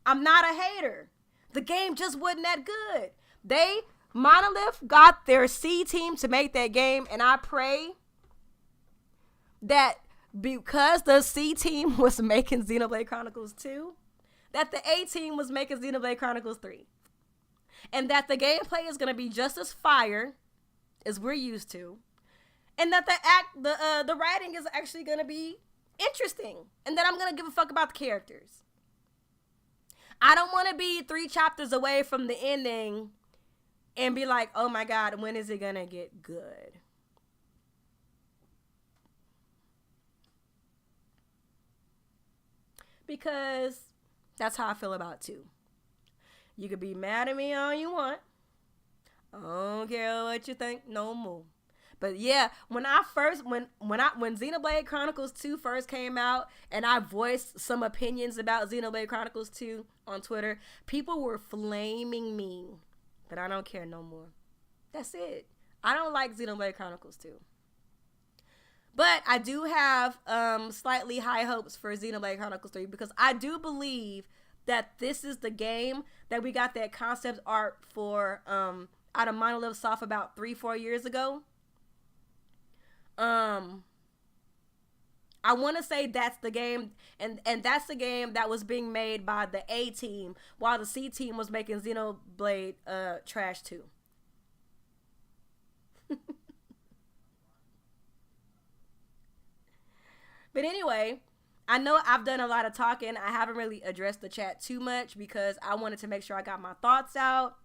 I'm not a hater. The game just wasn't that good. Monolith got their C team to make that game, and I pray that because the C team was making Xenoblade Chronicles 2, that the A team was making Xenoblade Chronicles 3. And that the gameplay is going to be just as fire as we're used to. And that the writing is actually going to be interesting. And that I'm going to give a fuck about the characters. I don't want to be 3 chapters away from the ending and be like, oh my God, when is it going to get good? Because that's how I feel about 2. You could be mad at me all you want. I don't care what you think no more. But yeah, when Xenoblade Chronicles 2 first came out and I voiced some opinions about Xenoblade Chronicles 2 on Twitter, people were flaming me. But I don't care no more. That's it. I don't like Xenoblade Chronicles 2. But I do have slightly high hopes for Xenoblade Chronicles 3 because I do believe that this is the game that we got that concept art for out of Monolith Soft about 3-4 years ago. I want to say that's the game, and that's the game that was being made by the A team, while the C team was making Xenoblade trash too. But anyway, I know I've done a lot of talking. I haven't really addressed the chat too much because I wanted to make sure I got my thoughts out.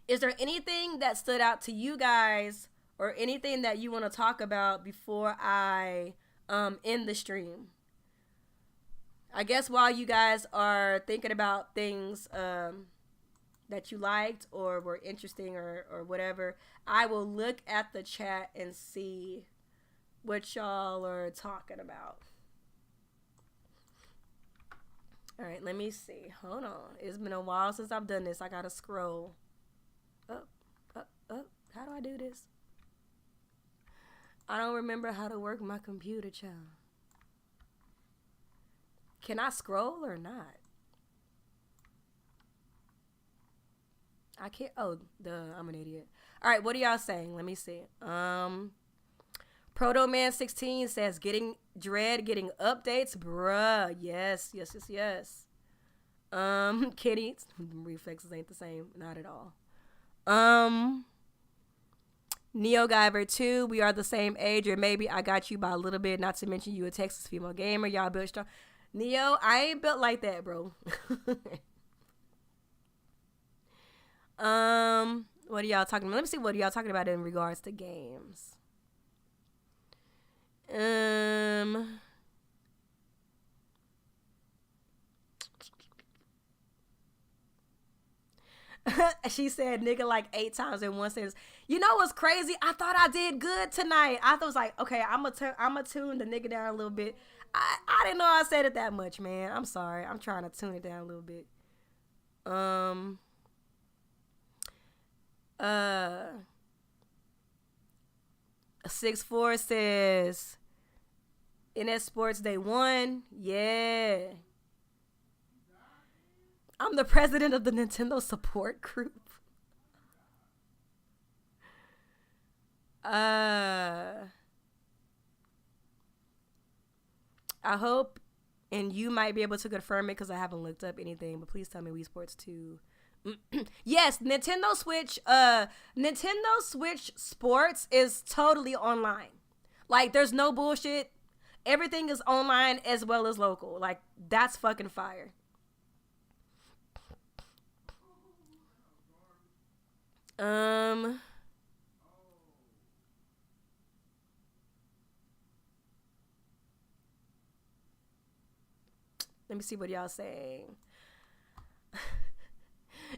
Is there anything that stood out to you guys or anything that you want to talk about before I end the stream? I guess while you guys are thinking about things that you liked or were interesting or whatever, I will look at the chat and see what y'all are talking about. All right, let me see. Hold on. It's been a while since I've done this. I gotta scroll up, up, up. How do I do this? I don't remember how to work my computer, child. Can I scroll or not? I can't. Oh, duh. I'm an idiot. All right, what are y'all saying? Let me see. Proto Man 16 says getting getting updates, bruh. Yes. Kenny, reflexes ain't the same, not at all. Neo Guyver 2, we are the same age, or maybe I got you by a little bit. Not to mention you a Texas female gamer. Y'all built strong. Neo, I ain't built like that, bro. What are y'all talking about? Let me see what y'all talking about in regards to games. She said nigga like 8 times in one sentence. You know what's crazy? I thought I did good tonight. I was like, okay, I'm gonna tune the nigga down a little bit. I didn't know I said it that much, man. I'm sorry. I'm trying to tune it down a little bit. 6-4 says NS Sports Day 1. Yeah. I'm the president of the Nintendo support group. I hope, and you might be able to confirm it because I haven't looked up anything, but please tell me Wii Sports 2. Yes, Nintendo Switch Sports is totally online. Like, there's no bullshit. Everything is online as well as local. Like, that's fucking fire. Let me see what y'all saying.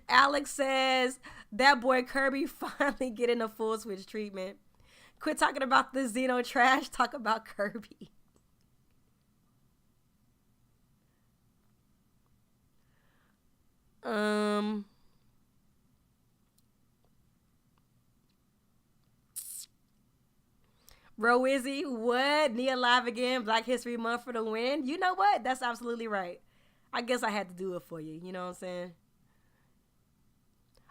Alex says that boy Kirby finally getting a full Switch treatment. Quit talking about the Xeno trash. Talk about Kirby. Roizzy, what? Nia live again, Black History Month for the win. You know what? That's absolutely right. I guess I had to do it for you. You know what I'm saying?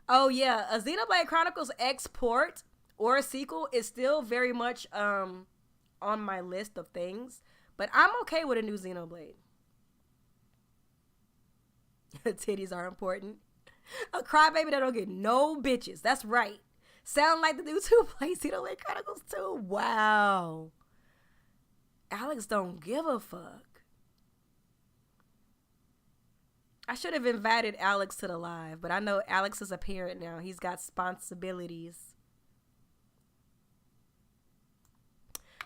Oh, yeah. A Xenoblade Chronicles export or a sequel is still very much on my list of things. But I'm okay with a new Xenoblade. Titties are important. A crybaby that don't get no bitches. That's right. Sound like the dudes who play Xenoblade Chronicles 2. Wow. Alex don't give a fuck. I should have invited Alex to the live, but I know Alex is a parent now. He's got responsibilities.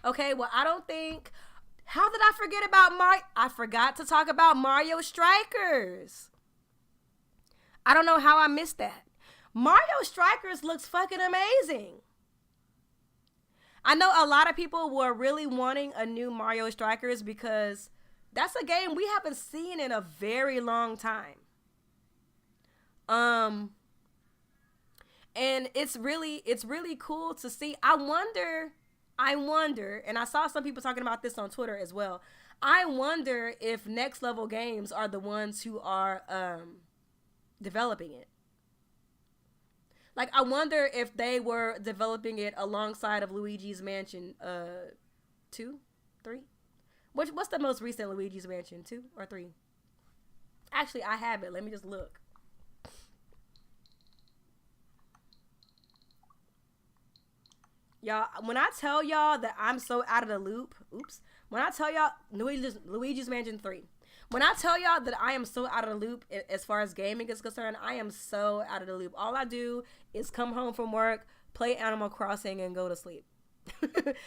Okay, well, I don't think... How did I forget about Mario? I forgot to talk about Mario Strikers. I don't know how I missed that. Mario Strikers looks fucking amazing. I know a lot of people were really wanting a new Mario Strikers because that's a game we haven't seen in a very long time. And it's really cool to see. I wonder, and I saw some people talking about this on Twitter as well. I wonder if Next Level Games are the ones who are developing it. Like, I wonder if they were developing it alongside of Luigi's Mansion 2, 3. What's the most recent Luigi's Mansion? 2 or 3? Actually, I have it. Let me just look. Y'all, when I tell y'all that I'm so out of the loop, when I tell y'all Luigi's Mansion 3, when I tell y'all that I am so out of the loop as far as gaming is concerned, I am so out of the loop. All I do is come home from work, play Animal Crossing, and go to sleep.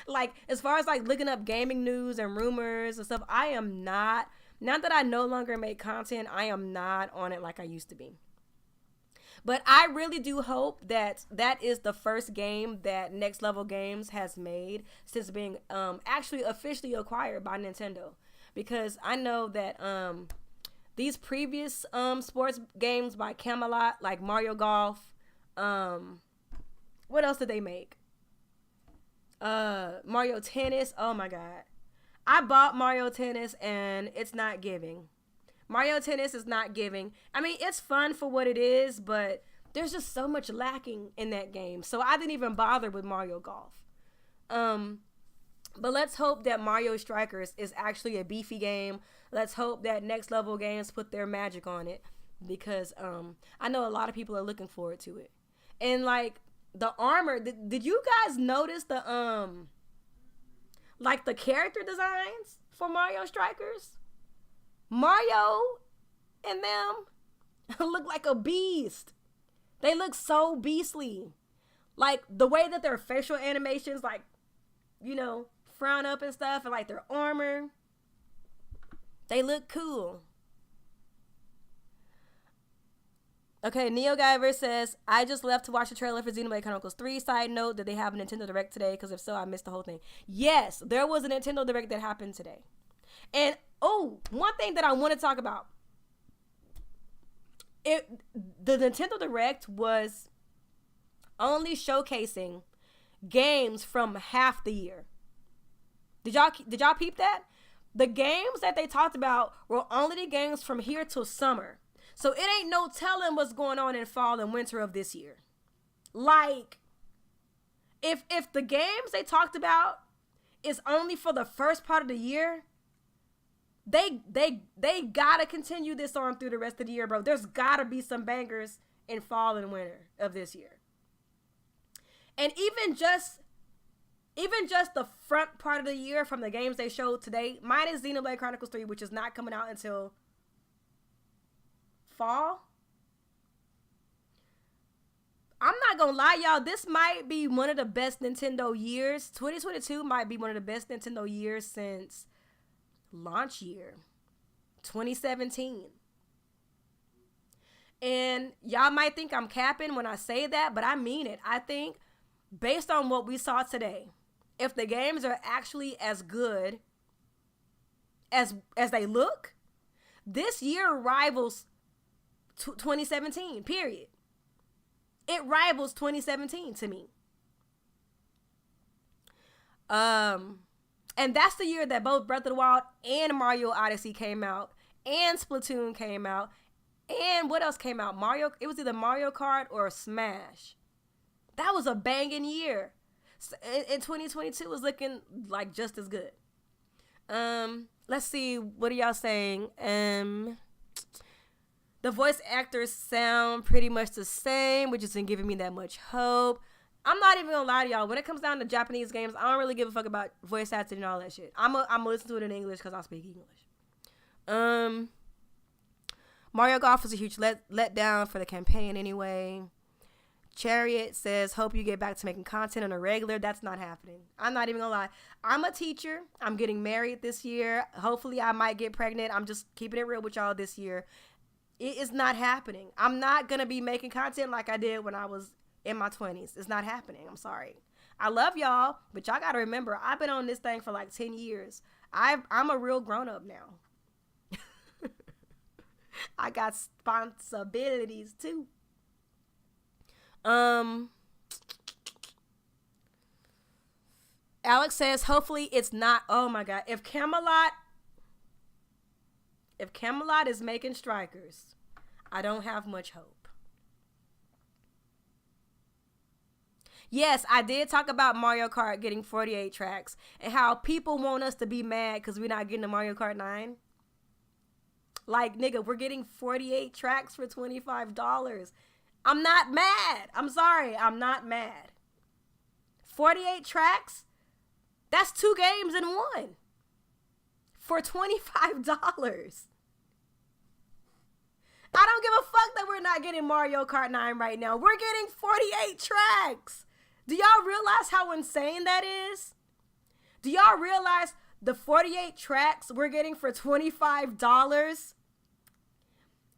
Like, as far as like looking up gaming news and rumors and stuff, I am not that I no longer make content, I am not on it like I used to be. But I really do hope that that is the first game that Next Level Games has made since being actually officially acquired by Nintendo. Because I know that these previous sports games by Camelot, like Mario Golf, what else did they make? Mario Tennis. Oh my God. I bought Mario Tennis and it's not giving. Mario Tennis is not giving. I mean, it's fun for what it is, but there's just so much lacking in that game. So I didn't even bother with Mario Golf. But let's hope that Mario Strikers is actually a beefy game. Let's hope that Next Level Games put their magic on it, because I know a lot of people are looking forward to it. And like the armor, did you guys notice the like the character designs for Mario Strikers? Mario and them look like a beast. They look so beastly. Like the way that their facial animations, like, you know, frown up and stuff, and like their armor, they look cool. Okay, Neo Guyver says, I just left to watch the trailer for Xenoblade Chronicles 3. Side note, did they have a Nintendo Direct today? Because if so, I missed the whole thing. Yes, there was a Nintendo Direct that happened today. And, one thing that I want to talk about. The Nintendo Direct was only showcasing games from half the year. Did y'all peep that? The games that they talked about were only the games from here till summer. So it ain't no telling what's going on in fall and winter of this year. Like, if the games they talked about is only for the first part of the year, they gotta continue this on through the rest of the year, bro. There's gotta be some bangers in fall and winter of this year. And even just the front part of the year from the games they showed today, minus Xenoblade Chronicles 3, which is not coming out until fall. I'm not gonna lie, y'all, this might be one of the best Nintendo years. 2022 might be one of the best Nintendo years since launch year 2017. And y'all might think I'm capping when I say that, but I mean it. I think based on what we saw today, if the games are actually as good as they look, this year rivals 2017, period. It rivals 2017 to me. And that's the year that both Breath of the Wild and Mario Odyssey came out, and Splatoon came out, and what else came out? It was either Mario Kart or Smash. That was a banging year. And 2022 was looking like just as good. Let's see, what are y'all saying? The voice actors sound pretty much the same, which isn't giving me that much hope. I'm not even gonna lie to y'all. When it comes down to Japanese games, I don't really give a fuck about voice acting and all that shit. I'm gonna listen to it in English because I speak English. Mario Golf was a huge letdown for the campaign anyway. Chariot says, hope you get back to making content on a regular. That's not happening. I'm not even gonna lie. I'm a teacher. I'm getting married this year. Hopefully I might get pregnant. I'm just keeping it real with y'all this year. It is not happening. I'm not gonna be making content like I did when I was in my 20s. It's not happening. I'm sorry. I love y'all, but y'all gotta remember, I've been on this thing for like 10 years. I'm a real grown-up now. I got responsibilities too. Alex says, hopefully it's not. Oh my God. If Camelot is making strikers, I don't have much hope. Yes, I did talk about Mario Kart getting 48 tracks and how people want us to be mad because we're not getting a Mario Kart 9. Like, nigga, we're getting 48 tracks for $25. I'm not mad. I'm sorry. I'm not mad. 48 tracks? That's 2 games in one. For $25. I don't give a fuck that we're not getting Mario Kart 9 right now. We're getting 48 tracks. Do y'all realize how insane that is? Do y'all realize the 48 tracks we're getting for $25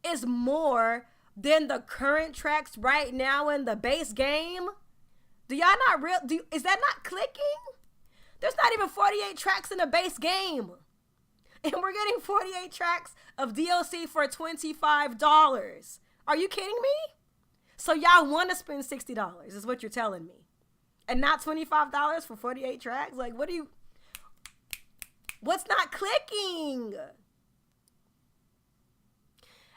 is more than the current tracks right now in the base game? Do y'all not is that not clicking? There's not even 48 tracks in the base game. And we're getting 48 tracks of DLC for $25. Are you kidding me? So y'all want to spend $60 is what you're telling me. And not $25 for 48 tracks? Like, what's not clicking?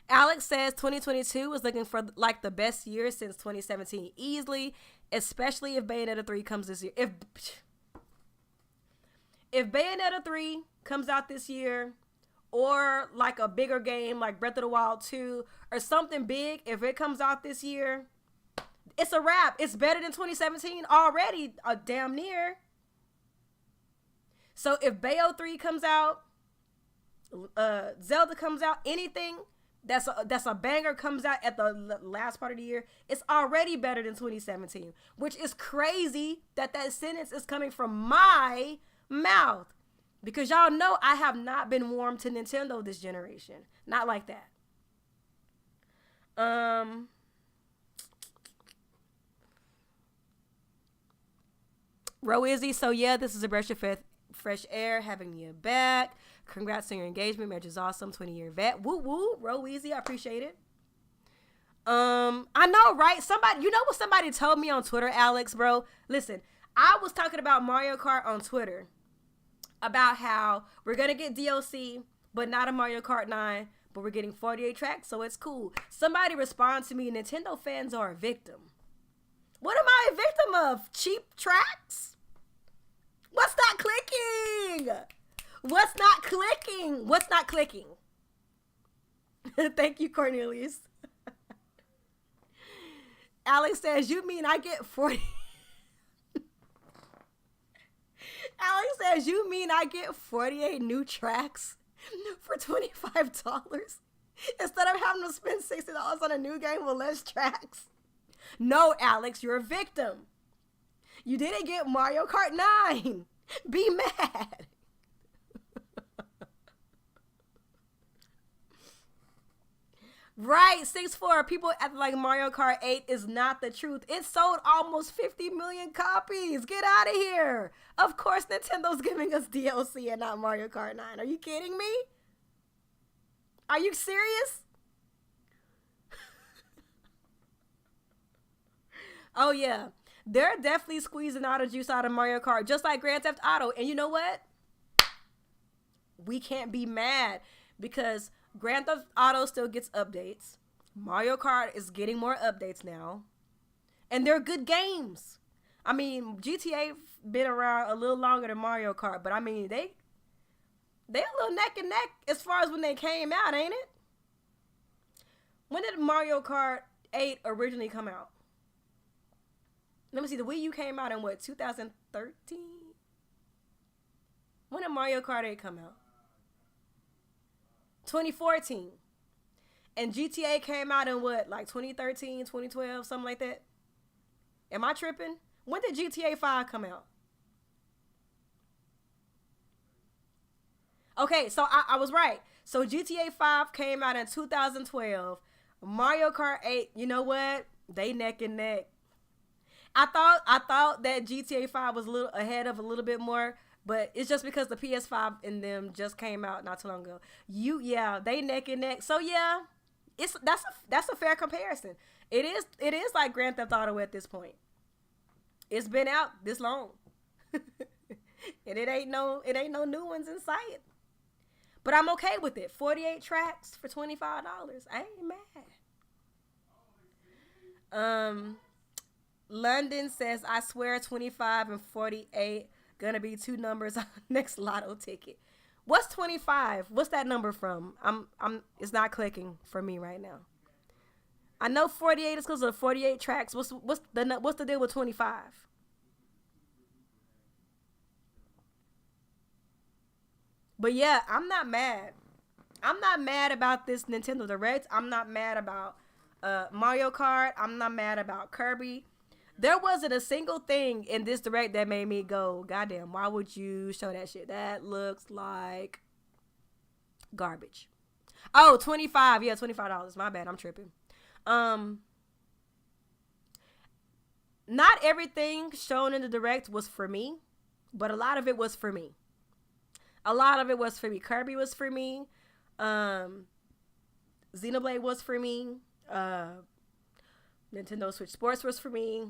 Alex says 2022 is looking for like the best year since 2017 easily, especially if Bayonetta 3 comes this year. If Bayonetta 3 comes out this year, or like a bigger game like Breath of the Wild 2 or something big, if it comes out this year, it's a wrap. It's better than 2017 already, damn near. So if Bayo 3 comes out, Zelda comes out, anything that's a banger comes out at the last part of the year, it's already better than 2017, which is crazy that sentence is coming from my mouth. Because y'all know I have not been warm to Nintendo this generation. Not like that. Roizzy, so yeah, this is a breath of fresh air having you back. Congrats on your engagement. Marriage is awesome. 20-year vet. Woo woo. Roizzy, I appreciate it. I know, right? You know what somebody told me on Twitter, Alex, bro? Listen, I was talking about Mario Kart on Twitter. About how we're going to get DLC, but not a Mario Kart 9, but we're getting 48 tracks, so it's cool. Somebody responded to me, Nintendo fans are a victim. What am I a victim of? Cheap tracks? What's not clicking? What's not clicking? What's not clicking? Thank you, Cornelius. Alex says, you mean I get 40... Alex says, you mean I get 48 new tracks for $25 instead of having to spend $60 on a new game with less tracks? No, Alex, you're a victim. You didn't get Mario Kart 9. Be mad. Right, 6-4. People act like Mario Kart 8 is not the truth. It sold almost 50 million copies. Get out of here. Of course, Nintendo's giving us DLC and not Mario Kart 9. Are you kidding me? Are you serious? Oh, yeah. They're definitely squeezing all the juice out of Mario Kart, just like Grand Theft Auto. And you know what? We can't be mad because Grand Theft Auto still gets updates. Mario Kart is getting more updates now. And they're good games. I mean, GTA been around a little longer than Mario Kart, but I mean, they a little neck and neck as far as when they came out, ain't it? When did Mario Kart 8 originally come out? Let me see, the Wii U came out in what, 2013? When did Mario Kart 8 come out? 2014. And GTA came out in what, like 2013, 2012, something like that? Am I tripping? When did GTA 5 come out? Okay, so I was right. So GTA 5 came out in 2012. Mario Kart 8, you know what? They neck and neck. I thought that GTA 5 was a little ahead of a little bit more, but it's just because the PS5 and them just came out not too long ago. They neck and neck. So yeah, that's a fair comparison. It is like Grand Theft Auto at this point. It's been out this long. And it ain't no new ones in sight. But I'm okay with it. 48 tracks for $25. I ain't mad. London says, I swear 25 and 48 gonna be two numbers on next lotto ticket. What's 25? What's that number from? It's not clicking for me right now. I know 48 is because of the 48 tracks. What's the deal with 25? But yeah, I'm not mad. I'm not mad about this Nintendo Direct. I'm not mad about Mario Kart. I'm not mad about Kirby. There wasn't a single thing in this Direct that made me go, goddamn, why would you show that shit? That looks like garbage. Oh, 25. Yeah, $25. My bad. I'm tripping. Um, Not everything shown in the Direct was for me, but a lot of it was for me. A lot of it was for me. Kirby was for me. Xenoblade was for me. Nintendo Switch Sports was for me.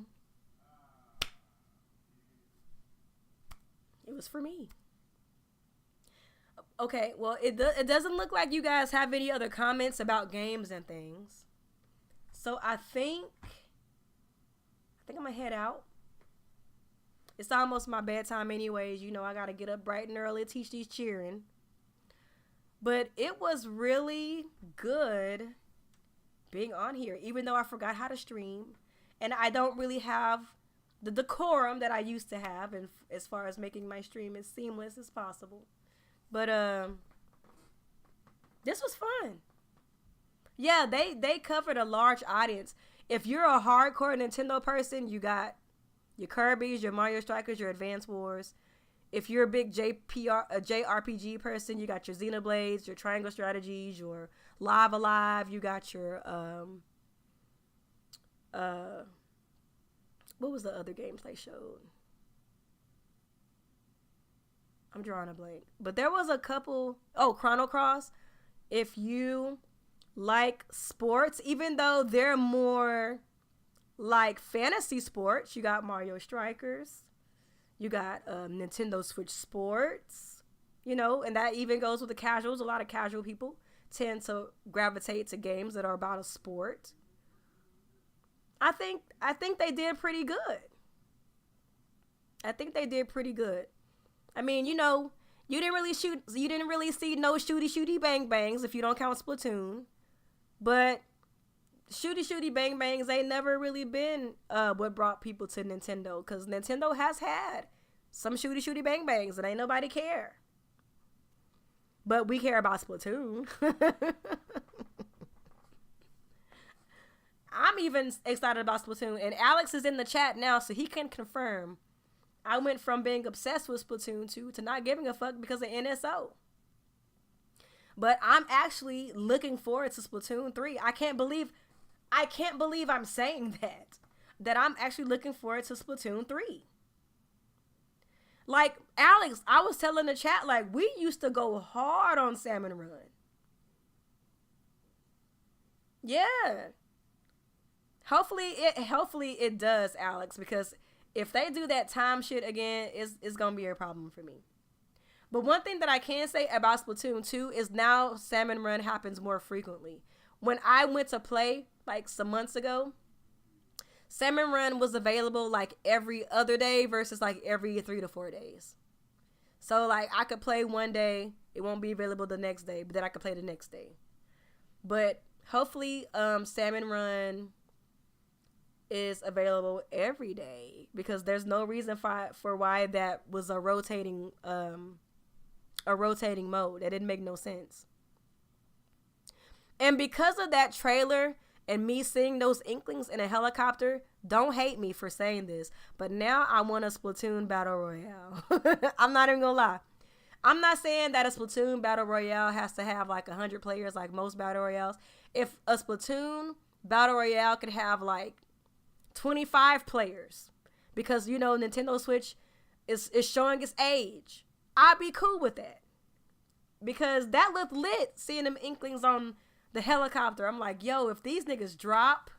It was for me. Okay, well, it doesn't look like you guys have any other comments about games and things. So I think I'm gonna head out. It's almost my bedtime anyways. You know, I gotta get up bright and early to teach these cheering. But it was really good being on here, even though I forgot how to stream. And I don't really have the decorum that I used to have, and as far as making my stream as seamless as possible. But this was fun. Yeah, they covered a large audience. If you're a hardcore Nintendo person, you got your Kirby's, your Mario Strikers, your Advance Wars. If you're a big JRPG person, you got your Xenoblades, your Triangle Strategies, your Live Alive. You got your what was the other games they showed? I'm drawing a blank. But there was a couple. Oh, Chrono Cross. If you like sports, even though they're more like fantasy sports, you got Mario Strikers. You got Nintendo Switch Sports. You know, and that even goes with the casuals. A lot of casual people tend to gravitate to games that are about a sport. I think they did pretty good. I think they did pretty good. I mean, you know, you didn't really see no shooty bang bangs if you don't count Splatoon. But shooty bang bangs ain't never really been what brought people to Nintendo, because Nintendo has had some shooty bang bangs and ain't nobody care. But we care about Splatoon. I'm even excited about Splatoon, and Alex is in the chat now, so he can confirm. I went from being obsessed with Splatoon 2 to not giving a fuck because of NSO. But I'm actually looking forward to Splatoon 3. I can't believe I'm saying that I'm actually looking forward to Splatoon 3. Like, Alex, I was telling the chat, like, we used to go hard on Salmon Run. Yeah. Hopefully it does, Alex, because if they do that time shit again, it's going to be a problem for me. But one thing that I can say about Splatoon 2 is now Salmon Run happens more frequently. When I went to play, like, some months ago, Salmon Run was available, like, every other day versus, like, every 3 to 4 days. So, like, I could play one day, it won't be available the next day, but then I could play the next day. But hopefully, Salmon Run is available every day, because there's no reason for why that was a rotating mode. That didn't make no sense. And because of that trailer and me seeing those inklings in a helicopter, don't hate me for saying this, but now I want a Splatoon Battle Royale. I'm not even gonna lie. I'm not saying that a Splatoon Battle Royale has to have like 100 players like most Battle Royales. If a Splatoon Battle Royale could have like 25 players, because, you know, Nintendo Switch is showing its age, I'd be cool with that. Because that looked lit, seeing them inklings on the helicopter. I'm like, yo, if these niggas drop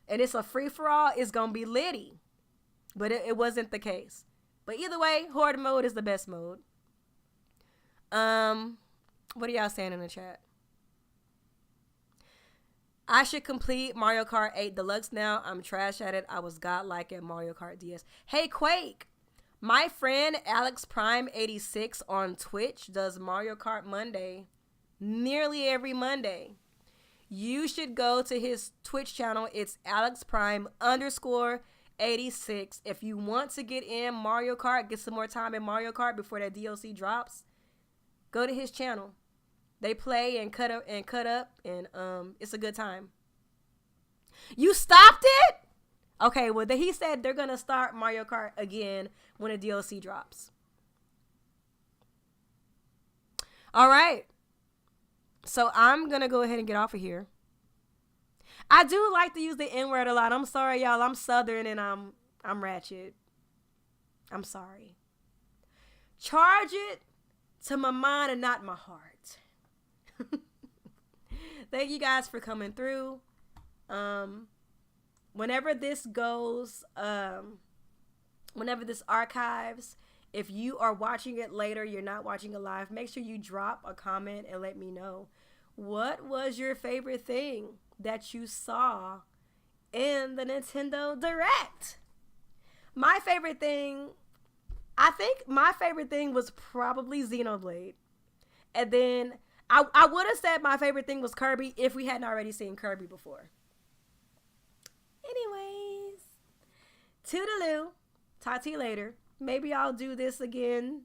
and it's a free-for-all, it's gonna be litty. But it wasn't the case. But either way, Horde mode is the best mode. What are y'all saying in the chat? I should complete Mario Kart 8 Deluxe now. I'm trash at it. I was godlike at Mario Kart DS. Hey, Quake. My friend Alex Prime 86 on Twitch does Mario Kart Monday nearly every Monday. You should go to his Twitch channel. It's Alex Prime _86. If you want to get in Mario Kart, get some more time in Mario Kart before that DLC drops, go to his channel. They play and cut up, and it's a good time. You stopped it? Okay, well, he said they're going to start Mario Kart again when a DLC drops. All right. So I'm going to go ahead and get off of here. I do like to use the N-word a lot. I'm sorry, y'all. I'm Southern and I'm ratchet. I'm sorry. Charge it to my mind and not my heart. Thank you guys for coming through. Whenever this goes, whenever this archives, if you are watching it later, you're not watching it live, make sure you drop a comment and let me know. What was your favorite thing that you saw in the Nintendo Direct? My favorite thing, I think my favorite thing was probably Xenoblade. And then I would have said my favorite thing was Kirby if we hadn't already seen Kirby before. Anyways, toodaloo. Talk to you later. Maybe I'll do this again.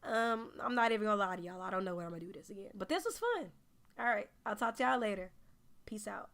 I'm not even gonna lie to y'all. I don't know when I'm gonna do this again. But this was fun. All right. I'll talk to y'all later. Peace out.